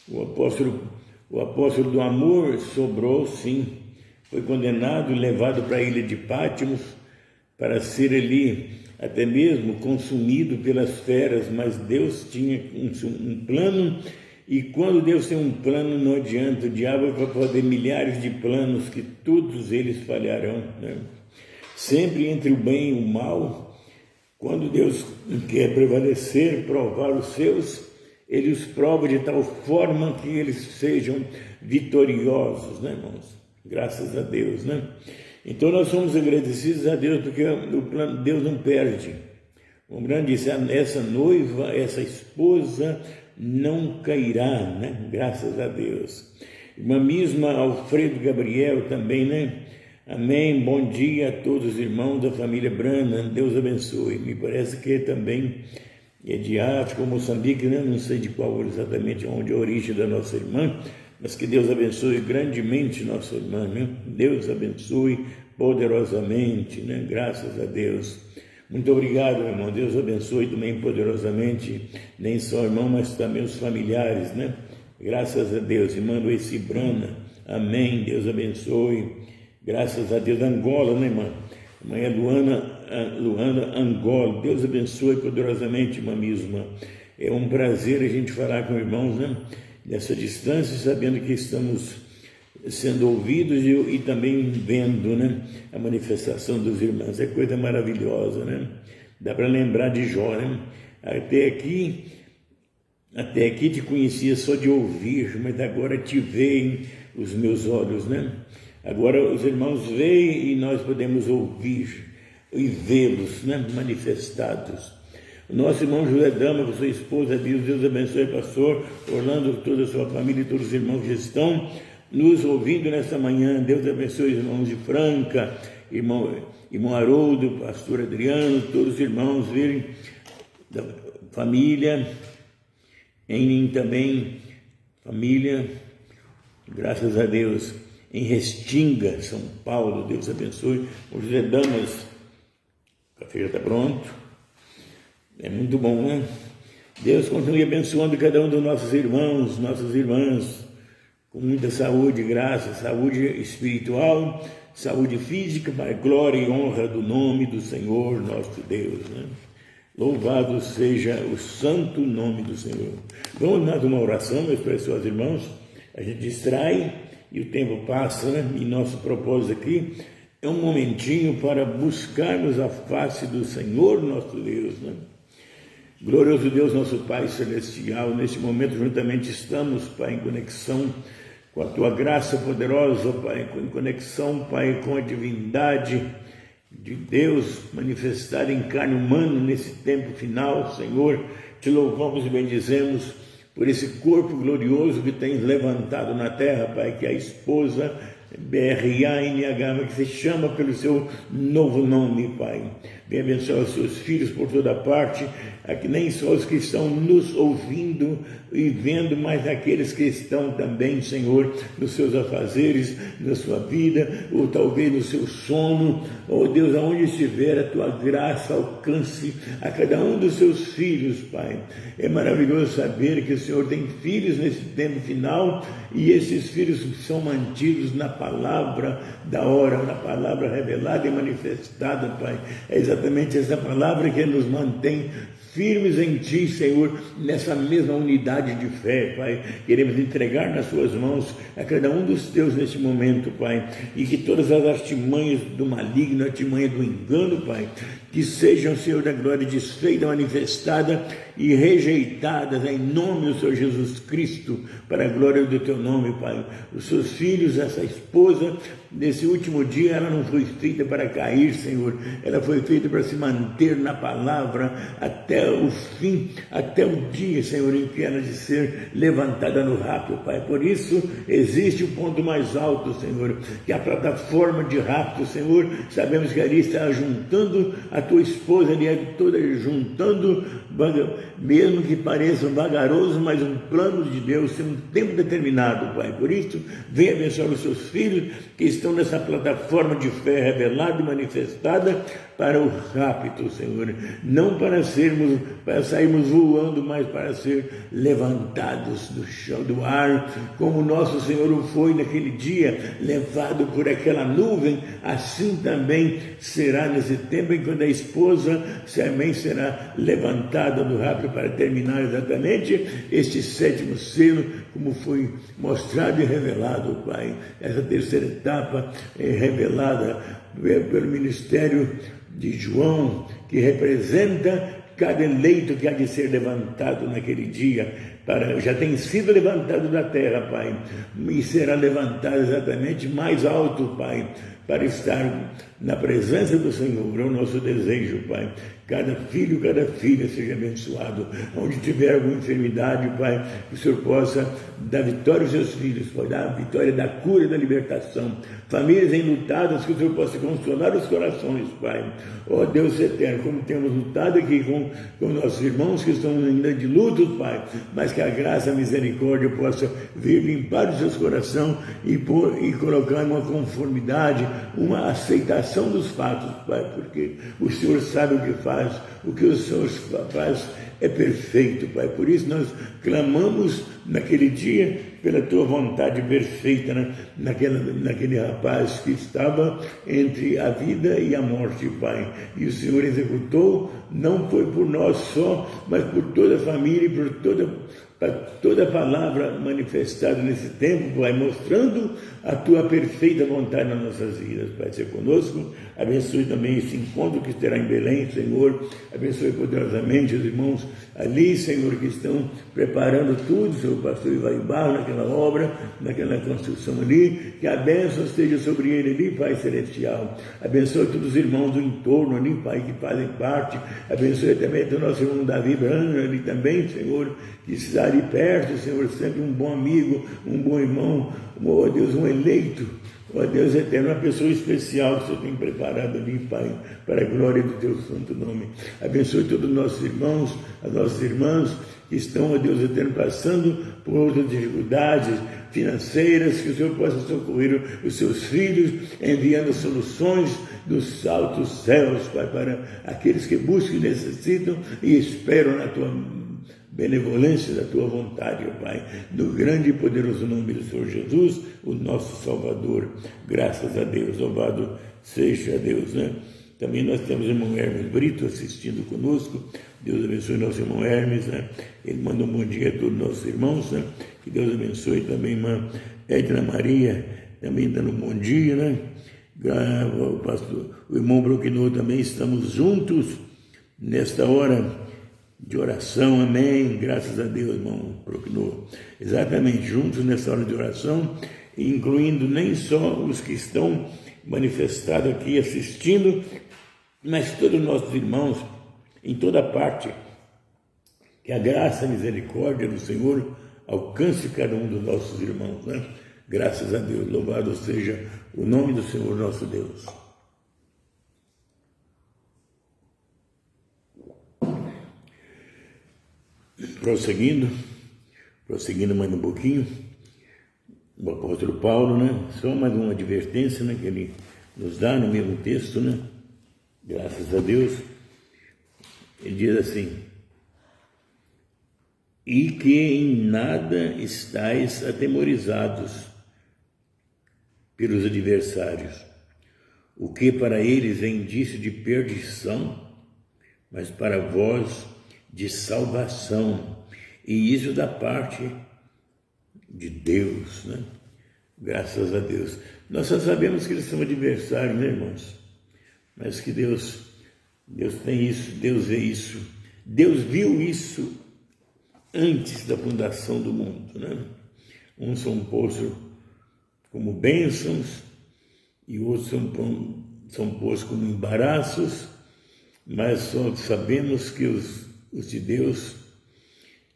o apóstolo do amor, sobrou sim. Foi condenado e levado para a ilha de Pátimos para ser ali até mesmo consumido pelas feras, mas Deus tinha um plano. E quando Deus tem um plano, não adianta, o diabo vai fazer milhares de planos que todos eles falharão, né? Sempre entre o bem e o mal, quando Deus quer prevalecer, provar os seus, Ele os prova de tal forma que eles sejam vitoriosos, né, irmãos? Graças a Deus, né? Então nós somos agradecidos a Deus, porque o plano Deus não perde. O grande disse: essa noiva, essa esposa não cairá, né? Graças a Deus. Irmã Misma Alfredo Gabriel também, né? Amém. Bom dia a todos os irmãos da família Brana. Deus abençoe. Me parece que também é de África, Moçambique, né? Não sei de qual exatamente onde é a origem da nossa irmã, mas que Deus abençoe grandemente nossa irmã, né? Deus abençoe poderosamente, né? Graças a Deus. Muito obrigado, irmão. Deus abençoe também poderosamente, nem só irmão, mas também os familiares, né? Graças a Deus. Irmã Luici Brana, amém. Deus abençoe. Graças a Deus. Angola, né, irmã? Irmã Luana, Angola. Deus abençoe poderosamente, irmã Misma. É um prazer a gente falar com irmãos, né? Nessa distância, sabendo que estamos sendo ouvidos e também vendo, né, a manifestação dos irmãos. É coisa maravilhosa, né? Dá para lembrar de Jó, né? Até aqui te conhecia só de ouvir, mas agora te veem os meus olhos, né? Agora os irmãos veem e nós podemos ouvir e vê-los, né, manifestados. O nosso irmão José Dama, com sua esposa, Deus abençoe, pastor Orlando, toda a sua família e todos os irmãos que estão nos ouvindo nesta manhã. Deus abençoe os irmãos de Franca, irmão Haroldo, pastor Adriano, todos os irmãos virem da família, em também família, graças a Deus, em Restinga, São Paulo. Deus abençoe. O José Damas, o café já está pronto. É muito bom, né? Deus continue abençoando cada um dos nossos irmãos, nossas irmãs, com muita saúde, graça, saúde espiritual, saúde física, para a glória e honra do nome do Senhor nosso Deus, né? Louvado seja o santo nome do Senhor. Vamos mais uma oração, meus preciosos irmãos. A gente distrai e o tempo passa, né? E nosso propósito aqui é um momentinho para buscarmos a face do Senhor nosso Deus, né? Glorioso Deus, nosso Pai Celestial, neste momento juntamente estamos, Pai, em conexão com a Tua graça poderosa, Pai, em conexão, Pai, com a divindade de Deus manifestada em carne humana nesse tempo final. Senhor, Te louvamos e bendizemos por esse corpo glorioso que Tens levantado na terra, Pai, que é a esposa BRANH, que se chama pelo Seu novo nome, Pai. Venha abençoar os Seus filhos por toda parte, aqui nem só os que estão nos ouvindo e vendo, mas aqueles que estão também, Senhor, nos seus afazeres, na sua vida, ou talvez no seu sono. Oh Deus, aonde estiver, a Tua graça alcance a cada um dos Seus filhos, Pai. É maravilhoso saber que o Senhor tem filhos nesse tempo final, e esses filhos são mantidos na palavra da hora, na palavra revelada e manifestada, Pai. É exatamente essa palavra que nos mantém firmes em Ti, Senhor, nessa mesma unidade de fé, Pai. Queremos entregar nas Suas mãos a cada um dos Teus neste momento, Pai, e que todas as artimanhas do maligno, artimanha do engano, Pai, que sejam, Senhor da glória, desfeitas, manifestadas e rejeitadas em nome do Senhor Jesus Cristo, para a glória do Teu nome, Pai. Os Seus filhos, essa esposa, nesse último dia, ela não foi feita para cair, Senhor, ela foi feita para se manter na palavra até o fim, até o dia, Senhor, em que ela de ser levantada no rapto, Pai. Por isso, existe o ponto mais alto, Senhor, que é a plataforma de rapto, Senhor. Sabemos que ali está juntando a Tua esposa, ali é toda juntando, mesmo que pareça vagaroso, mas um plano de Deus, tem um tempo determinado, Pai. Por isso, venha abençoar os Seus filhos que estão nessa plataforma de fé revelada e manifestada para o rapto, Senhor, não para sairmos voando, mas para ser levantados do chão, do ar, como nosso Senhor foi naquele dia, levado por aquela nuvem. Assim também será nesse tempo em que a esposa também será levantada do rapto, para terminar exatamente este sétimo selo, como foi mostrado e revelado, Pai. Essa terceira etapa é revelada pelo ministério de João, que representa cada eleito que há de ser levantado naquele dia, já tem sido levantado da terra, Pai, e será levantado exatamente mais alto, Pai, para estar na presença do Senhor. É o nosso desejo, Pai. Cada filho, cada filha seja abençoado. Onde tiver alguma enfermidade, Pai, que o Senhor possa dar vitória aos seus filhos, pode dar a vitória da cura e da libertação. Famílias enlutadas, que o Senhor possa consolar os corações, Pai. Ó Deus eterno, como temos lutado aqui com nossos irmãos que estão ainda de luto, Pai, mas que a graça, a misericórdia possa vir limpar os seus corações e colocar uma conformidade, uma aceitação dos fatos, Pai, porque o Senhor sabe o que faz. O que o Senhor faz é perfeito, Pai. Por isso nós clamamos naquele dia pela Tua vontade perfeita, né? naquele rapaz que estava entre a vida e a morte, Pai. E o Senhor executou, não foi por nós só, mas por toda a família e por toda a palavra manifestada nesse tempo, Pai, mostrando a Tua perfeita vontade nas nossas vidas, Pai. Seja conosco, abençoe também esse encontro que terá em Belém, Senhor. Abençoe poderosamente os irmãos ali, Senhor, que estão preparando tudo, Senhor, pastor Ivaí Barro, naquela obra, naquela construção ali. Que a bênção esteja sobre ele ali, Pai Celestial. Abençoe todos os irmãos do entorno ali, Pai, que fazem parte. Abençoe também o nosso irmão Davi Branco ali também, Senhor, que está ali perto, Senhor, sempre um bom amigo, um bom irmão, ó Deus, um eleito, ó Deus eterno, uma pessoa especial que o Senhor tem preparado ali, Pai, para a glória do Teu santo nome. Abençoe todos os nossos irmãos, as nossas irmãs que estão, ó Deus eterno, passando por outras dificuldades financeiras, que o Senhor possa socorrer os seus filhos, enviando soluções dos altos céus, Pai, para aqueles que buscam e necessitam e esperam na Tua benevolência, da Tua vontade, ó Pai, no grande e poderoso nome do Senhor Jesus, o nosso Salvador. Graças a Deus, louvado seja Deus, né? Também nós temos o irmão Hermes Brito assistindo conosco. Deus abençoe nosso irmão Hermes, né? Ele manda um bom dia a todos os nossos irmãos, né? Que Deus abençoe também a irmã Edna Maria, também dando um bom dia, né? O irmão Broquinô também, estamos juntos nesta hora de oração, amém, graças a Deus, irmão Procnor. Exatamente, juntos nessa hora de oração, incluindo nem só os que estão manifestados aqui assistindo, mas todos os nossos irmãos, em toda parte, que a graça e a misericórdia do Senhor alcance cada um dos nossos irmãos, né? Graças a Deus, louvado seja o nome do Senhor nosso Deus. Prosseguindo mais um pouquinho, o apóstolo Paulo, né? Só mais uma advertência, né, que ele nos dá no mesmo texto, né? Graças a Deus. Ele diz assim: e que em nada estáis atemorizados pelos adversários, o que para eles é indício de perdição, mas para vós de salvação, e isso da parte de Deus, né? Graças a Deus. Nós só sabemos que eles são adversários, né, irmãos? Mas que Deus tem isso, Deus vê isso, Deus viu isso antes da fundação do mundo, né? Uns são postos como bênçãos e outros são postos como embaraços, mas só sabemos que os de Deus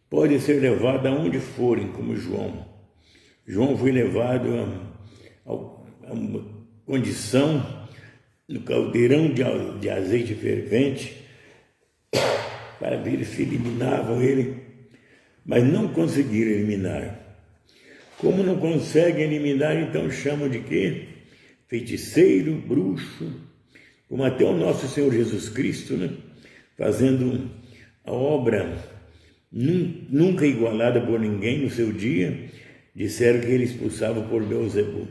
podem ser levados aonde forem, como João. João foi levado a uma condição no caldeirão de azeite fervente para ver se eliminavam ele, mas não conseguiram eliminar. Como não conseguem eliminar, então chamam de quê? Feiticeiro, bruxo, como até o nosso Senhor Jesus Cristo, né? Fazendo a obra nunca igualada por ninguém no seu dia, disseram que ele expulsava por Beelzebul.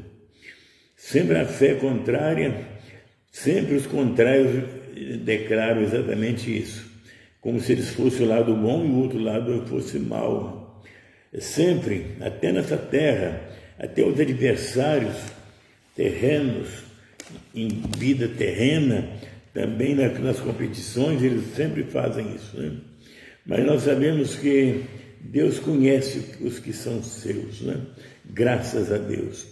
Sempre a fé contrária, sempre os contrários declaram exatamente isso, como se eles fossem o lado bom e o outro lado fosse mal. Sempre, até nessa terra, até os adversários terrenos, em vida terrena, também nas competições, eles sempre fazem isso, né? Mas nós sabemos que Deus conhece os que são seus, né? Graças a Deus.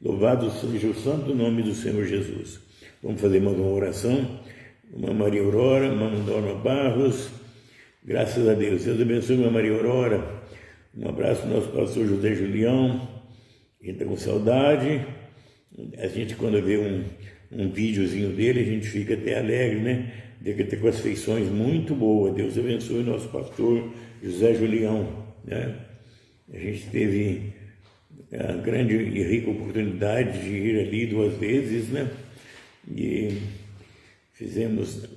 Louvado seja o santo nome do Senhor Jesus. Vamos fazer mais uma oração. Uma Maria Aurora, uma Norma Barros. Graças a Deus. Deus abençoe uma Maria Aurora. Um abraço ao nosso pastor José Julião. A gente está com saudade. A gente, quando vê um videozinho dele, a gente fica até alegre, né? De que ele tem com as feições muito boas. Deus abençoe o nosso pastor José Julião, né? A gente teve a grande e rica oportunidade de ir ali 2 vezes, né? E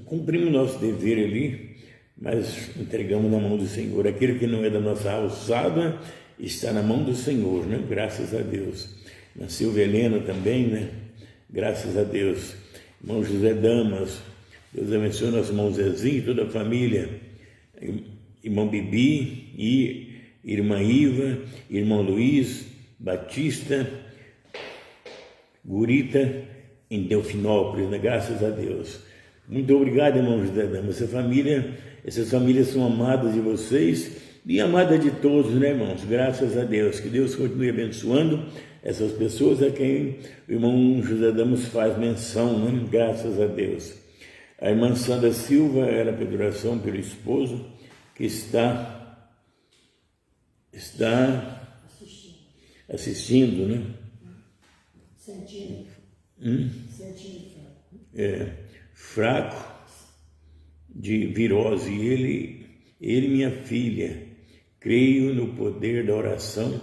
cumprimos nosso dever ali, mas entregamos na mão do Senhor. Aquele que não é da nossa alçada está na mão do Senhor, né? Graças a Deus. Na Silvia Helena também, né? Graças a Deus. Irmão José Damas, Deus abençoe nosso irmão Zezinho e toda a família. Irmão Bibi e irmã Iva, irmão Luiz, Batista, Gurita, em Delfinópolis, né? Graças a Deus. Muito obrigado, irmão José Damas. Essas famílias são amadas de vocês e amadas de todos, né, irmãos? Graças a Deus. Que Deus continue abençoando essas pessoas a quem o irmão José Damas faz menção, né? Graças a Deus. A irmã Sandra Silva era pela oração pelo esposo que está assistindo, né? Sentindo. Fraco de virose. Ele, minha filha, creio no poder da oração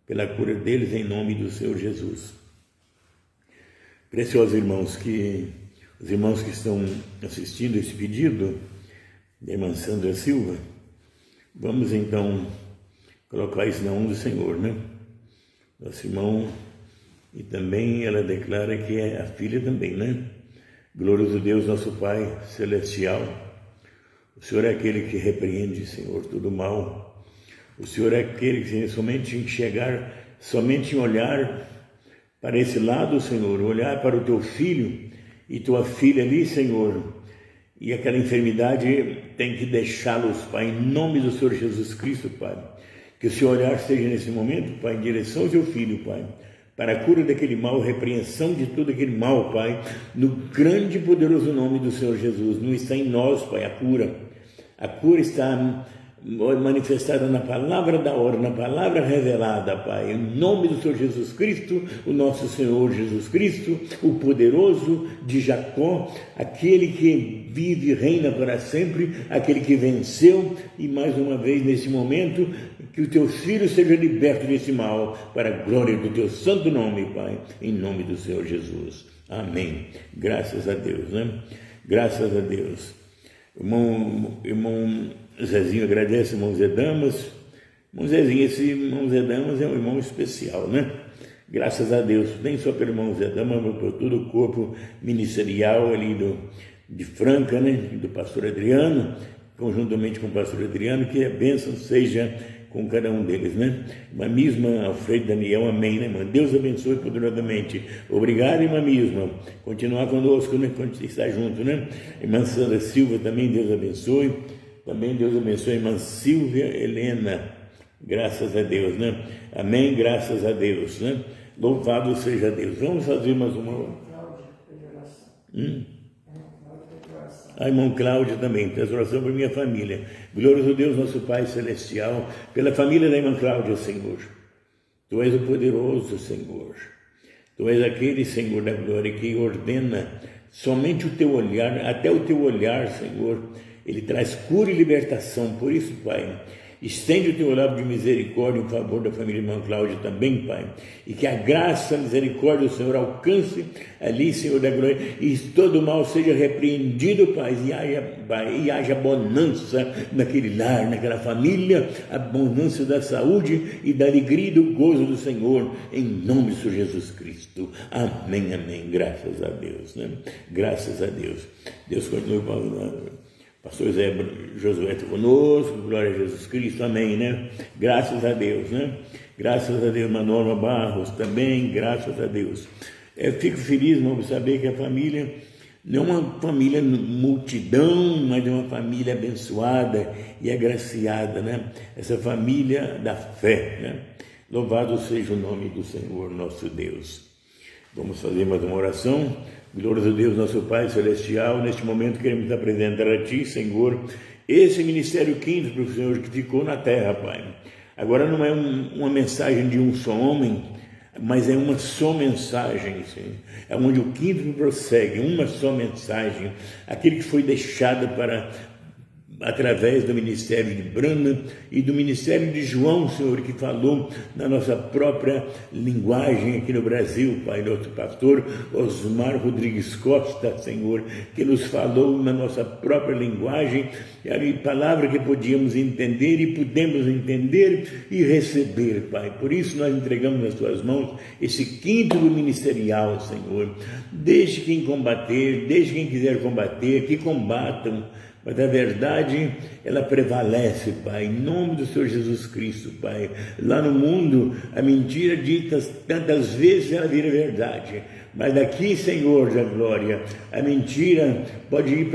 pela cura deles em nome do Senhor Jesus. Preciosos irmãos, os irmãos que estão assistindo esse pedido da irmã Sandra Silva, vamos então colocar isso na mão do Senhor, né? Nosso irmão, e também ela declara que é a filha também, né? Glorioso Deus, nosso Pai Celestial, o Senhor é aquele que repreende, Senhor, todo mal. O Senhor é aquele que somente enxergar, somente olhar para esse lado, Senhor, olhar para o teu filho e tua filha ali, Senhor, e aquela enfermidade tem que deixá-los, Pai, em nome do Senhor Jesus Cristo, Pai. Que o seu olhar esteja nesse momento, Pai, em direção ao seu filho, Pai, para a cura daquele mal, repreensão de todo aquele mal, Pai, no grande e poderoso nome do Senhor Jesus. Não está em nós, Pai, a cura. A cura está manifestada na palavra da hora, na palavra revelada, Pai, em nome do Senhor Jesus Cristo, o nosso Senhor Jesus Cristo, o poderoso de Jacó, aquele que vive e reina para sempre, aquele que venceu, e mais uma vez nesse momento, que o teu filho seja liberto desse mal, para a glória do teu santo nome, Pai, em nome do Senhor Jesus. Amém. Graças a Deus, né? Graças a Deus. Irmão Zezinho agradece, irmão Zé Damas. Irmão Zezinho, esse irmão Zé Damas é um irmão especial, né? Graças a Deus, nem só pelo irmão Zé Damas, mas por todo o corpo ministerial ali de Franca, né? Do pastor Adriano, conjuntamente com o pastor Adriano, que a bênção seja com cada um deles, né? Irmã Misma, Alfredo Daniel, amém, né, irmã? Deus abençoe poderosamente. Obrigado, irmã Misma. Continuar conosco, né? Quando está junto, né? Irmã Sandra Silva também, Deus abençoe. Também Deus abençoe a irmã Silvia Helena. Graças a Deus, né? Amém, graças a Deus, né? Louvado seja Deus. Vamos fazer mais uma... A irmão Cláudia também, faz oração por minha família. Glorioso Deus, nosso Pai Celestial, pela família da irmã Cláudia, Senhor. Tu és o poderoso, Senhor. Tu és aquele, Senhor da glória, que ordena somente o teu olhar, até o teu olhar, Senhor. Ele traz cura e libertação. Por isso, Pai, estende o teu olhar de misericórdia em favor da família irmã Cláudia também, Pai. E que a graça, a misericórdia do Senhor alcance ali, Senhor da glória, e todo mal seja repreendido, Pai, e haja bonança naquele lar, naquela família, a bonança da saúde e da alegria e do gozo do Senhor, em nome de Senhor Jesus Cristo. Amém, amém. Graças a Deus, né? Graças a Deus. Deus continue falando. Pastor Zé Josué está conosco, glória a Jesus Cristo, amém, né? Graças a Deus, né? Graças a Deus, Norma Barros também, graças a Deus. Eu fico feliz, irmão, por saber que a família não é uma família multidão, mas é uma família abençoada e agraciada, né? Essa família da fé, né? Louvado seja o nome do Senhor, nosso Deus. Vamos fazer mais uma oração. Glória a Deus, nosso Pai Celestial, neste momento queremos apresentar a Ti, Senhor, esse ministério quinto para o Senhor que ficou na terra, Pai. Agora não é uma mensagem de um só homem, mas é uma só mensagem, Senhor. É onde o quinto prossegue, uma só mensagem, aquele que foi deixado através do ministério de Brana e do ministério de João, Senhor, que falou na nossa própria linguagem aqui no Brasil, Pai, nosso pastor Osmar Rodrigues Costa, Senhor, que nos falou na nossa própria linguagem, a palavra que podíamos entender e pudemos entender e receber, Pai. Por isso nós entregamos nas Tuas mãos esse quinto ministerial, Senhor. Deixe quem combater, deixe quem quiser combater, que combatam, mas a verdade, ela prevalece, Pai, em nome do Senhor Jesus Cristo, Pai. Lá no mundo, a mentira dita tantas vezes, ela vira verdade. Mas daqui, Senhor da glória, a mentira pode ir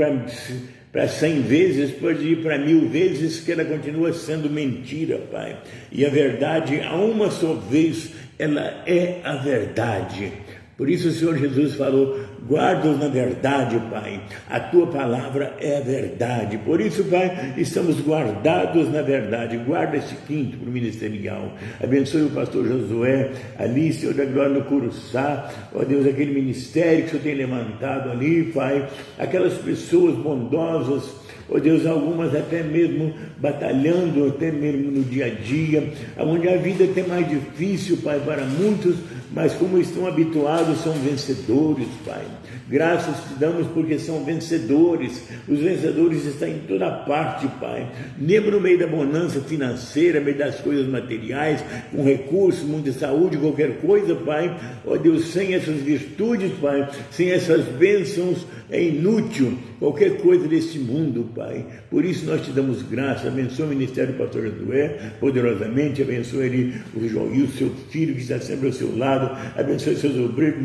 para 100 vezes, pode ir para 1000 vezes, que ela continua sendo mentira, Pai. E a verdade, a uma só vez, ela é a verdade. Por isso o Senhor Jesus falou, guarda-os na verdade, Pai, a Tua palavra é a verdade. Por isso, Pai, estamos guardados na verdade. Guarda esse quinto para o ministerial. Abençoe o pastor Josué, ali, Senhor da glória, no Curuçá, ó Deus, aquele ministério que o Senhor tem levantado ali, Pai, aquelas pessoas bondosas, ó Deus, algumas até mesmo batalhando, até mesmo no dia a dia, onde a vida é até mais difícil, Pai, para muitos, mas como estão habituados, são vencedores, Pai. Graças te damos porque são vencedores. Os vencedores estão em toda parte, Pai. Mesmo no meio da bonança financeira, no meio das coisas materiais, com recursos, muita saúde, qualquer coisa, Pai. Ó Deus, sem essas virtudes, Pai, sem essas bênçãos, é inútil qualquer coisa deste mundo, Pai. Por isso nós te damos graça. Abençoa o ministério do pastor Josué poderosamente. Abençoa ele, o João e o seu filho que está sempre ao seu lado. lado, abençoe seus obreiros,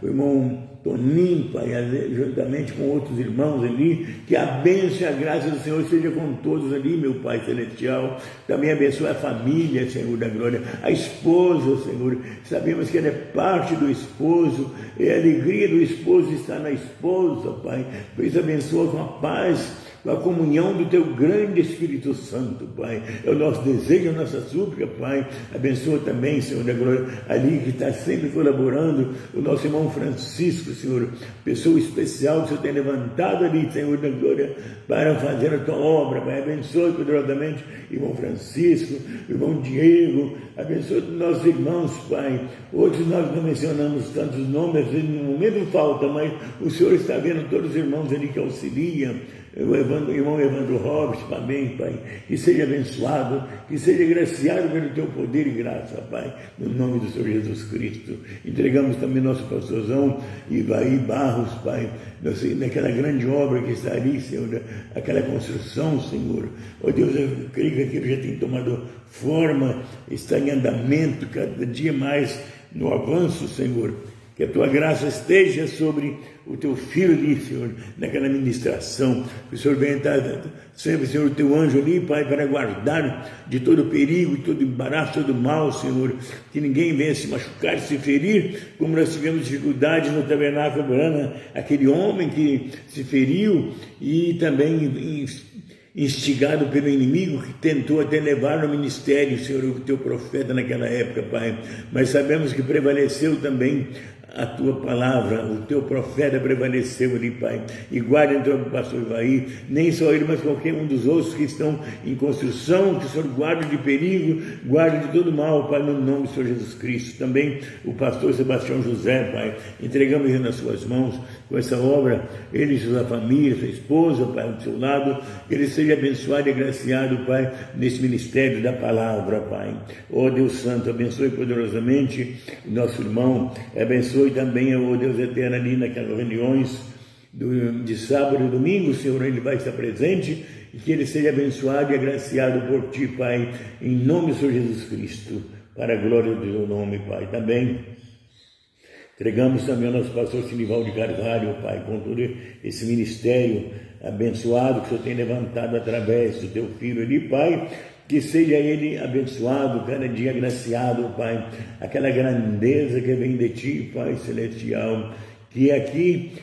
o irmão Toninho, Pai, juntamente com outros irmãos ali, que a bênção e a graça do Senhor seja com todos ali, meu Pai Celestial. Também abençoe a família, Senhor da glória, a esposa, Senhor, sabemos que ela é parte do esposo, e a alegria do esposo está na esposa, Pai, por isso abençoa com a paz, a comunhão do Teu grande Espírito Santo, Pai. É o nosso desejo, a nossa súplica, Pai. Abençoa também, Senhor da glória, ali que está sempre colaborando, o nosso irmão Francisco, Senhor, pessoa especial que o Senhor tem levantado ali, Senhor da glória, para fazer a Tua obra, Pai. Abençoe poderosamente o irmão Francisco, o irmão Diego, abençoe os nossos irmãos, Pai. Hoje nós não mencionamos tantos nomes, no momento falta, mas o Senhor está vendo todos os irmãos ali que auxiliam, o irmão Evandro Robes também, Pai, que seja abençoado, que seja agraciado pelo Teu poder e graça, Pai, no nome do Senhor Jesus Cristo. Entregamos também nosso pastorzão Ivaí Barros, Pai, naquela grande obra que está ali, Senhor, aquela construção, Senhor. Ó Deus, eu creio que aquilo já tem tomado forma, está em andamento, cada dia mais no avanço, Senhor. Que a Tua graça esteja sobre o Teu filho ali, Senhor, naquela ministração. Que o Senhor venha estar sempre, Senhor, o Teu anjo ali, Pai, para guardar de todo perigo, de todo embaraço, todo mal, Senhor. Que ninguém venha se machucar, se ferir, como nós tivemos dificuldade no tabernáculo Abraham, aquele homem que se feriu e também instigado pelo inimigo que tentou até levar no ministério, Senhor, o Teu profeta naquela época, Pai. Mas sabemos que prevaleceu também a Tua palavra, o Teu profeta prevaleceu ali, Pai, e guarda então o pastor Ivaí, nem só ele, mas qualquer um dos outros que estão em construção, que o Senhor guarde de perigo, guarde de todo mal, Pai, no nome do Senhor Jesus Cristo. Também o pastor Sebastião José, Pai, entregamos ele nas Suas mãos, com essa obra, ele e sua família, sua esposa, Pai, do seu lado, que ele seja abençoado e agraciado, Pai, nesse ministério da palavra, Pai. Ó Deus Santo, abençoe poderosamente nosso irmão, abençoe também, ó Deus eterno, ali naquelas reuniões de sábado e domingo, Senhor, ele vai estar presente, e que ele seja abençoado e agraciado por Ti, Pai, em nome do Senhor Jesus Cristo, para a glória do Teu nome, Pai. Também entregamos também ao nosso pastor Sinivaldo de Carvalho, Pai, com todo esse ministério abençoado que o Senhor tem levantado através do Teu Filho ali, Pai, que seja ele abençoado, cada dia agraciado, Pai, aquela grandeza que vem de Ti, Pai Celestial, que aqui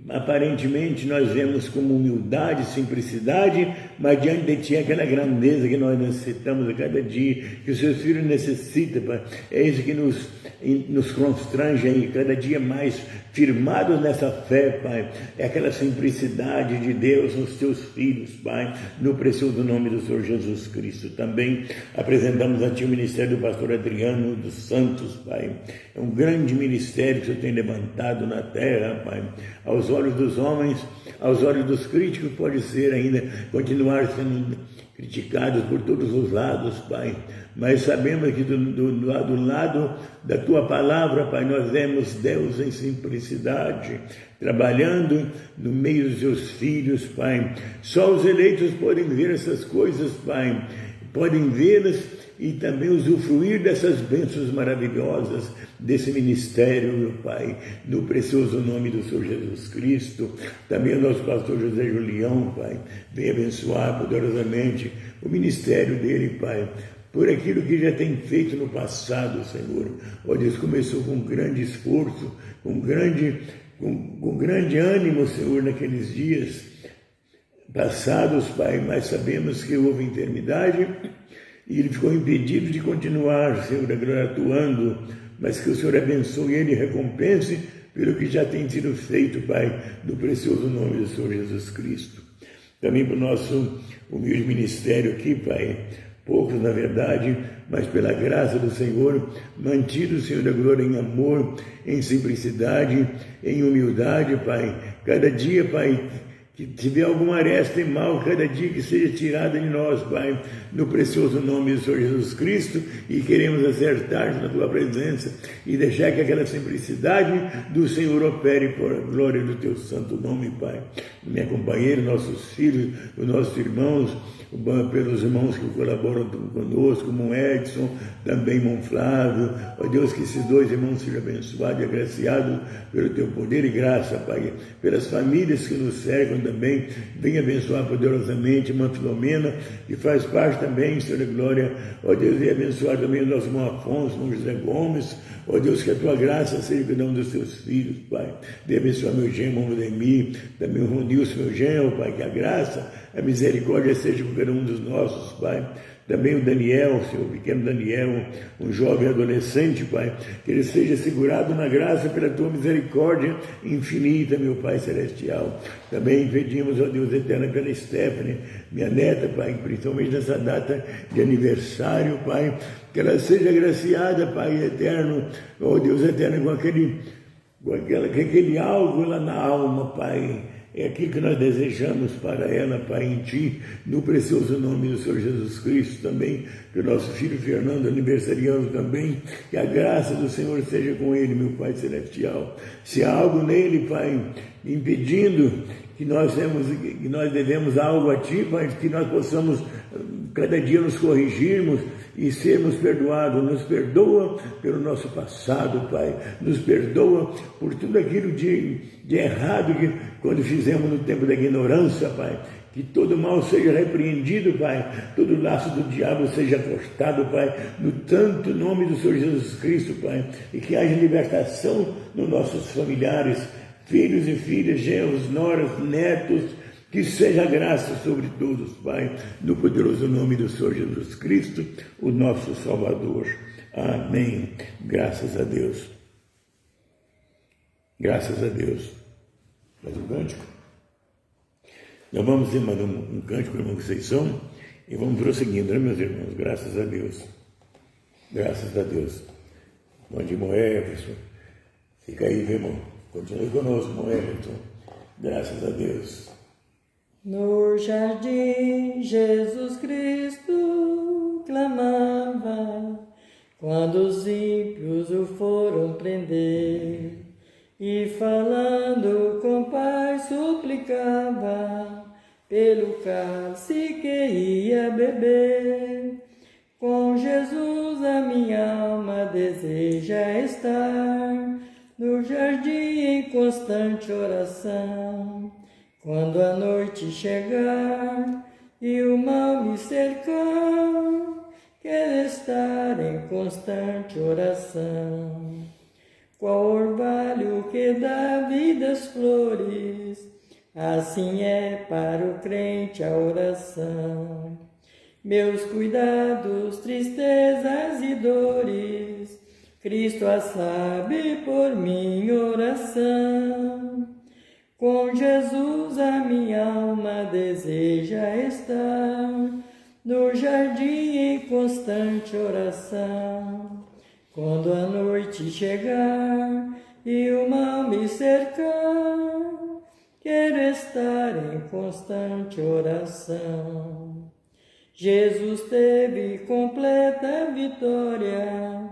aparentemente nós vemos como humildade, simplicidade, mas diante de Ti é aquela grandeza que nós necessitamos a cada dia, que os Seus filhos necessitam, Pai. É isso que nos constrange aí, cada dia mais firmados nessa fé, Pai. É aquela simplicidade de Deus nos Teus filhos, Pai, no precioso nome do Senhor Jesus Cristo. Também apresentamos a Ti o ministério do pastor Adriano dos Santos, Pai. É um grande ministério que o Senhor tem levantado na terra, Pai. Aos olhos dos homens, aos olhos dos críticos, pode ser ainda continuar sendo criticados por todos os lados, Pai, mas sabemos que do lado da Tua palavra, Pai, nós vemos Deus em simplicidade, trabalhando no meio dos Seus filhos, Pai. Só os eleitos podem ver essas coisas, Pai, podem vê-las e também usufruir dessas bênçãos maravilhosas desse ministério, meu Pai, no precioso nome do Senhor Jesus Cristo. Também o nosso pastor José Julião, Pai, venha abençoar poderosamente o ministério dele, Pai, por aquilo que já tem feito no passado, Senhor. Ó Deus, começou com grande esforço, com grande ânimo, Senhor, naqueles dias passados, Pai, mas sabemos que houve enfermidade e ele ficou impedido de continuar, Senhor, atuando, mas que o Senhor abençoe ele e recompense pelo que já tem sido feito, Pai, no precioso nome do Senhor Jesus Cristo. Também para o nosso humilde ministério aqui, Pai, poucos na verdade, mas pela graça do Senhor, mantido, Senhor da glória, em amor, em simplicidade, em humildade, Pai, cada dia, Pai, que tiver alguma aresta e mal, cada dia que seja tirada de nós, Pai, no precioso nome do Senhor Jesus Cristo, e queremos acertar na Tua presença e deixar que aquela simplicidade do Senhor opere por a glória do Teu santo nome, Pai. Minha companheira, nossos filhos, os nossos irmãos, pelos irmãos que colaboram conosco, como Edson, também irmão Flávio, ó Deus, que esses dois irmãos sejam abençoados e agraciados pelo Teu poder e graça, Pai, pelas famílias que nos cercam também, venha abençoar poderosamente irmã Filomena, que faz parte também, Senhor da Glória, ó Deus, e abençoar também o nosso irmão Afonso, irmão José Gomes, ó Deus, que a Tua graça seja cada um dos Teus filhos, Pai, de abençoar meu genro, irmão Lemir, também o irmão Nilson, meu genro, Pai, que a graça, a misericórdia seja com cada um dos nossos, Pai. Também o Daniel, Senhor, o pequeno Daniel, um jovem adolescente, Pai, que ele seja segurado na graça pela Tua misericórdia infinita, meu Pai celestial. Também pedimos, ó Deus eterno, pela Stephanie, minha neta, Pai, principalmente nessa data de aniversário, Pai, que ela seja agraciada, Pai eterno, ó Deus eterno, com aquele algo lá na alma, Pai. É aquilo que nós desejamos para ela, Pai, em Ti, no precioso nome do Senhor Jesus Cristo também, que o nosso filho Fernando, aniversariando também, que a graça do Senhor seja com ele, meu Pai celestial. Se há algo nele, Pai, impedindo que nós devemos algo a Ti, Pai, que nós possamos cada dia nos corrigirmos e sermos perdoados. Nos perdoa pelo nosso passado, Pai, nos perdoa por tudo aquilo de errado que quando fizemos no tempo da ignorância, Pai, que todo mal seja repreendido, Pai, todo laço do diabo seja cortado, Pai, no tanto nome do Senhor Jesus Cristo, Pai, e que haja libertação nos nossos familiares, filhos e filhas, genros, noras, netos, que seja graça sobre todos, Pai, no poderoso nome do Senhor Jesus Cristo, o nosso Salvador. Amém. Graças a Deus. Graças a Deus. Mais um cântico? Nós vamos mandar um cântico, irmão Conceição, e vamos prosseguindo, né, meus irmãos? Graças a Deus. Graças a Deus. Bom dia, irmão Everson. Fica aí, meu irmão. Continue conosco, irmão Everson. Graças a Deus. No jardim, Jesus Cristo clamava, quando os ímpios o foram prender, e falando com Pai suplicava, pelo cálice que ia beber. Com Jesus a minha alma deseja estar, no jardim em constante oração. Quando a noite chegar e o mal me cercar, quero estar em constante oração. Qual orvalho que dá vida às flores, assim é para o crente a oração. Meus cuidados, tristezas e dores, Cristo a sabe por minha oração. Com Jesus a minha alma deseja estar, no jardim em constante oração. Quando a noite chegar e o mal me cercar, quero estar em constante oração. Jesus teve completa vitória,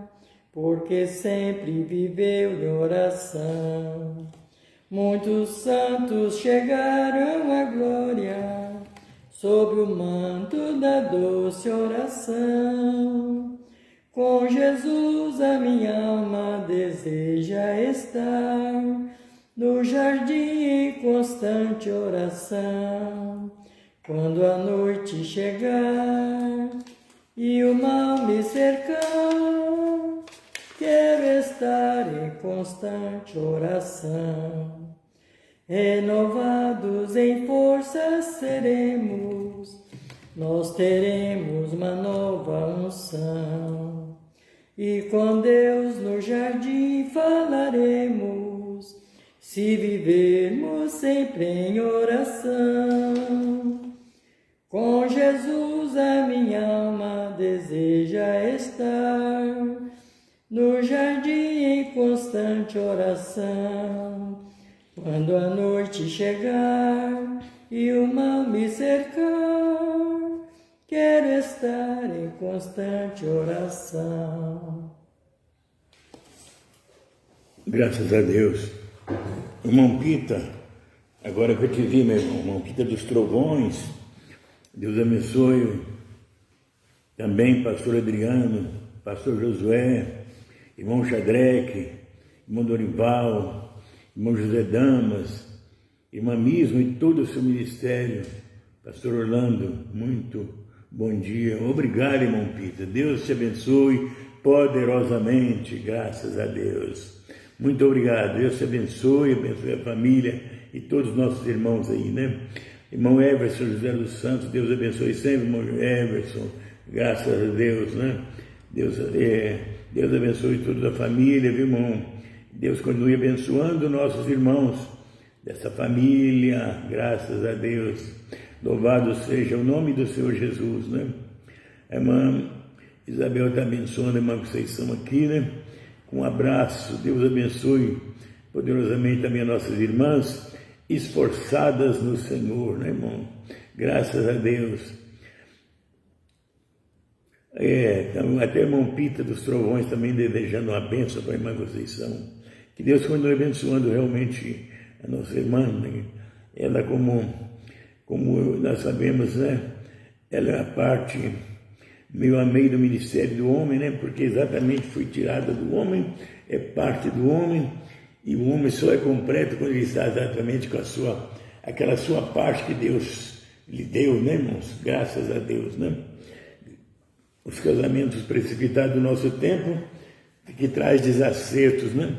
porque sempre viveu em oração. Muitos santos chegaram à glória, sob o manto da doce oração. Com Jesus a minha alma deseja estar, no jardim em constante oração. Quando a noite chegar e o mal me cercar, quero estar em constante oração. Renovados em forças seremos, nós teremos uma nova unção. E com Deus no jardim falaremos, se vivermos sempre em oração. Com Jesus a minha alma deseja estar, no jardim em constante oração. Quando a noite chegar e o mal me cercar, quero estar em constante oração. Graças a Deus. Irmão Pita, agora que eu te vi, meu irmão Pita dos Trovões, Deus abençoe. Também pastor Adriano, pastor Josué, irmão Xadreque, irmão Dorival, irmão José Damas, irmã Mismo e todo o seu ministério. Pastor Orlando, muito bom dia. Obrigado, irmão Pita. Deus te abençoe poderosamente, graças a Deus. Muito obrigado. Deus te abençoe a família e todos os nossos irmãos aí, né? Irmão Everson José dos Santos, Deus abençoe sempre, irmão Everson. Graças a Deus, né? Deus abençoe toda a família, viu, irmão? Deus continue abençoando nossos irmãos dessa família, graças a Deus. Louvado seja o nome do Senhor Jesus, né? A irmã Isabel está abençoando a irmã Conceição aqui, né? Com um abraço, Deus abençoe poderosamente também as nossas irmãs esforçadas no Senhor, né, irmão? Graças a Deus. Até o irmão Pita dos Trovões também desejando uma bênção para a irmã Conceição. Que Deus continue abençoando realmente a nossa irmã, né? Ela, como nós sabemos, né? Ela é a parte meio a meio do ministério do homem, né? Porque exatamente foi tirada do homem, é parte do homem, e o homem só é completo quando ele está exatamente com aquela sua parte que Deus lhe deu, né, irmãos? Graças a Deus, né? Os casamentos precipitados do nosso tempo, que traz desacertos, né?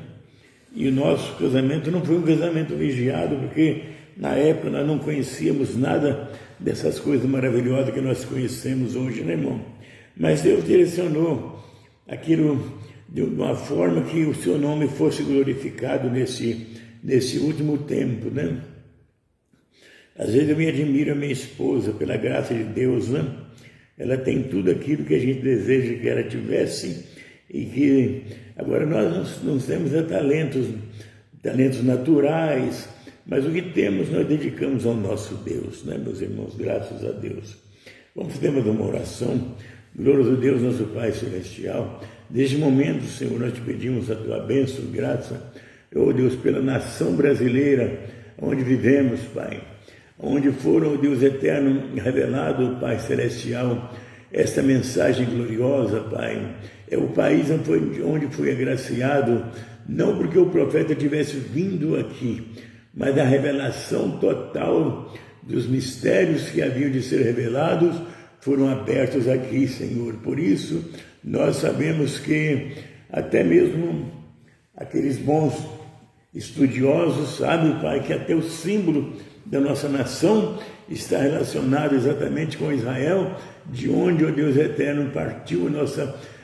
E o nosso casamento não foi um casamento vigiado, porque na época nós não conhecíamos nada dessas coisas maravilhosas que nós conhecemos hoje, né, irmão? Mas Deus direcionou aquilo de uma forma que o seu nome fosse glorificado nesse último tempo, né? Às vezes eu me admiro a minha esposa, pela graça de Deus, né? Ela tem tudo aquilo que a gente deseja que ela tivesse, e que agora nós não temos talentos naturais, mas o que temos nós dedicamos ao nosso Deus, né, meus irmãos? Graças a Deus. Vamos ter uma oração. Glória a Deus, nosso Pai Celestial. Desde o momento, Senhor, nós te pedimos a tua bênção, graça, oh Deus, pela nação brasileira, onde vivemos, Pai. Onde foram, Deus eterno, revelado, Pai Celestial, esta mensagem gloriosa, Pai. É o país onde foi agraciado, não porque o profeta tivesse vindo aqui, mas a revelação total dos mistérios que haviam de ser revelados foram abertos aqui, Senhor. Por isso, nós sabemos que até mesmo aqueles bons estudiosos sabem, Pai, que até o símbolo da nossa nação está relacionado exatamente com Israel, de onde, ó Deus eterno, partiu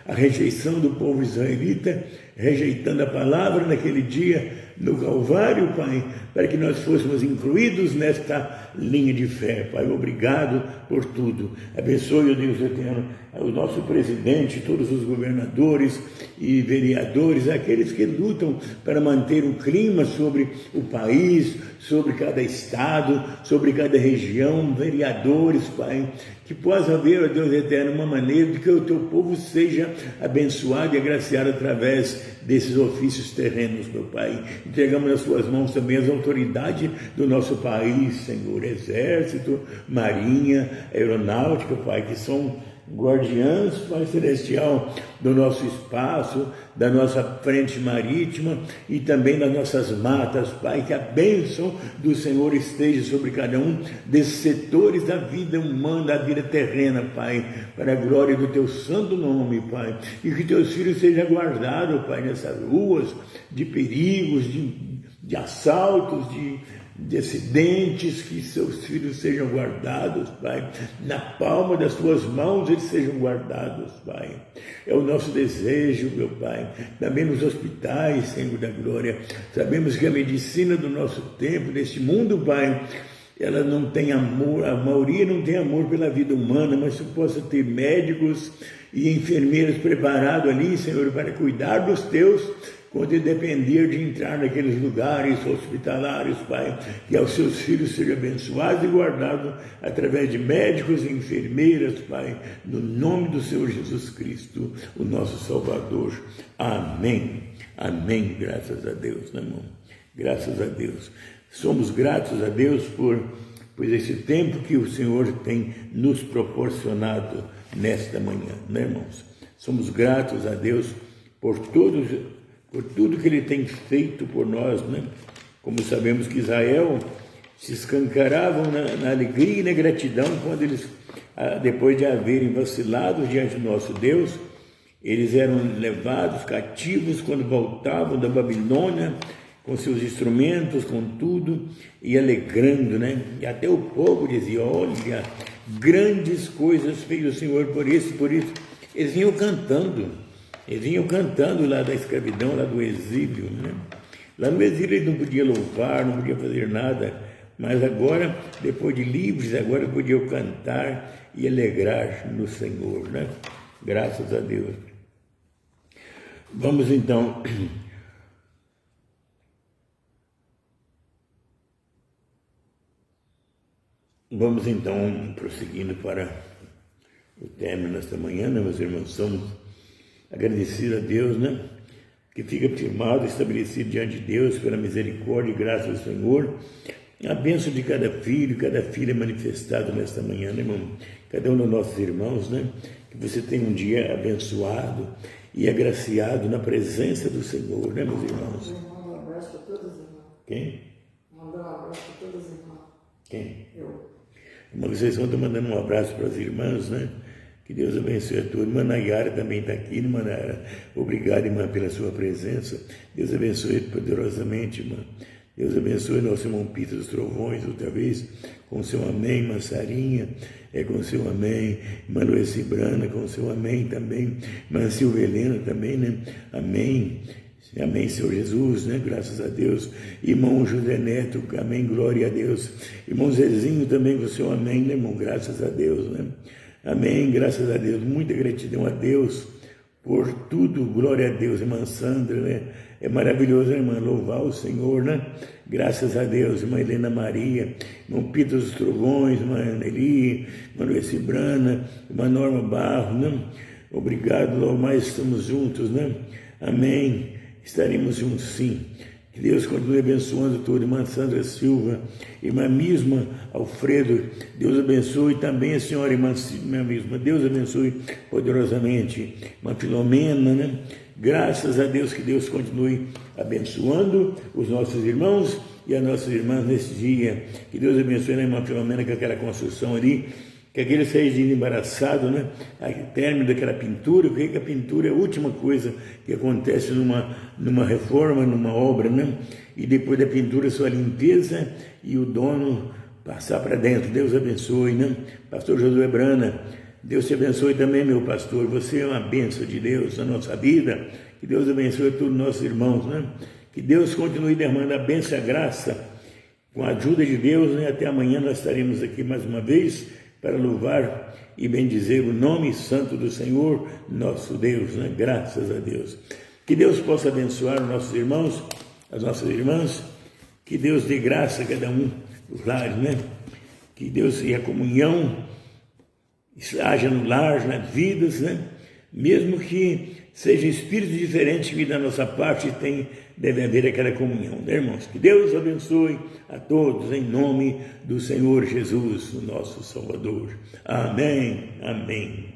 a rejeição do povo israelita, rejeitando a palavra naquele dia no Calvário, Pai, para que nós fôssemos incluídos nesta linha de fé, Pai. Obrigado por tudo. Abençoe, ó Deus eterno, o nosso presidente, todos os governadores e vereadores, aqueles que lutam para manter o clima sobre o país, sobre cada estado, sobre cada região, vereadores, Pai, que possa haver, ó Deus eterno, uma maneira de que o teu povo seja abençoado e agraciado através desses ofícios terrenos, meu Pai. Entregamos nas suas mãos também as autoridades do nosso país, Senhor, Exército, Marinha, Aeronáutica, Pai, que são guardiãs, Pai Celestial, do nosso espaço, da nossa frente marítima e também das nossas matas, Pai, que a bênção do Senhor esteja sobre cada um desses setores da vida humana, da vida terrena, Pai, para a glória do teu santo nome, Pai, e que teus filhos sejam guardados, Pai, nessas ruas de perigos, de assaltos, de acidentes, que seus filhos sejam guardados, Pai, na palma das tuas mãos eles sejam guardados, Pai. É o nosso desejo, meu Pai, também nos hospitais, Senhor da glória. Sabemos que a medicina do nosso tempo, neste mundo, Pai, ela não tem amor, a maioria não tem amor pela vida humana, mas tu possa ter médicos e enfermeiros preparados ali, Senhor, para cuidar dos teus, quando ele depender de entrar naqueles lugares hospitalários, Pai, que aos seus filhos seja abençoado e guardado através de médicos e enfermeiras, Pai, no nome do Senhor Jesus Cristo, o nosso Salvador. Amém. Amém. Graças a Deus, né, irmão? Graças a Deus. Somos gratos a Deus por esse tempo que o Senhor tem nos proporcionado nesta manhã, né, irmãos? Somos gratos a Deus por tudo que Ele tem feito por nós, né? Como sabemos que Israel se escancaravam na alegria e na gratidão quando eles, depois de haverem vacilado diante do nosso Deus, eles eram levados cativos quando voltavam da Babilônia, com seus instrumentos, com tudo, e alegrando, né? E até o povo dizia, olha, grandes coisas fez o Senhor por isso. Eles vinham cantando lá da escravidão, lá do exílio, né? Lá no exílio eles não podiam louvar, não podiam fazer nada, mas agora, depois de livres, agora podiam cantar e alegrar no Senhor, né? Graças a Deus. Vamos então... Vamos então prosseguindo para o término desta manhã, né, meus irmãos? Somos agradecidos a Deus, né? Que fica firmado, estabelecido diante de Deus pela misericórdia e graça do Senhor. A bênção de cada filho, cada filha manifestada nesta manhã, né, irmão? Cada um dos nossos irmãos, né? Que você tenha um dia abençoado e agraciado na presença do Senhor, né, meus irmãos? Manda um abraço para todos os irmãos. Quem? Manda um abraço para todos os irmãos. Quem? Eu. Irmã Conceição está mandando um abraço para as irmãs, né? Que Deus abençoe a todos. Irmã Nayara também está aqui, irmã Nayara. Obrigado, irmã, pela sua presença. Deus abençoe poderosamente, irmã. Deus abençoe nosso irmão Pita dos Trovões, outra vez, com seu amém, irmã Sarinha, com seu amém, irmã Luiz Brana, com seu amém também, irmã Silvia Helena também, né? Amém. Amém, Senhor Jesus, né? Graças a Deus. Irmão José Neto, amém, glória a Deus. Irmão Zezinho também com o seu amém, né, irmão? Graças a Deus, né? Amém, graças a Deus. Muita gratidão a Deus por tudo, glória a Deus. Irmã Sandra, né? É maravilhoso, né, irmã? Louvar o Senhor, né? Graças a Deus. Irmã Helena Maria, irmão Pita dos Trovões, irmã Anneli, irmã Luiz Brana, irmã Norma Barro, né? Obrigado, logo mais estamos juntos, né? Amém. Estaremos juntos, sim. Que Deus continue abençoando todos. Irmã Sandra Silva, irmã Misma Alfredo, Deus abençoe também a senhora, irmã Misma, Deus abençoe poderosamente. Irmã Filomena, né? Graças a Deus, que Deus continue abençoando os nossos irmãos e as nossas irmãs nesse dia. Que Deus abençoe a irmã Filomena com aquela construção ali, que aquele sair embaraçado, né? A término daquela pintura, porque a pintura é a última coisa que acontece numa reforma, numa obra, né? E depois da pintura, sua limpeza e o dono passar para dentro. Deus abençoe, né? Pastor Josué Brana, Deus te abençoe também, meu pastor. Você é uma bênção de Deus na nossa vida. Que Deus abençoe todos os nossos irmãos, né? Que Deus continue derramando a bênção e a graça. Com a ajuda de Deus, né? Até amanhã nós estaremos aqui mais uma vez para louvar e bendizer o nome santo do Senhor, nosso Deus, né? Graças a Deus. Que Deus possa abençoar os nossos irmãos, as nossas irmãs, que Deus dê graça a cada um dos lares, né? Que Deus e a comunhão haja no lar, nas vidas, né? Mesmo que sejam espíritos diferentes que da nossa parte deve haver aquela comunhão, né, irmãos? Que Deus abençoe a todos em nome do Senhor Jesus, o nosso Salvador. Amém, amém.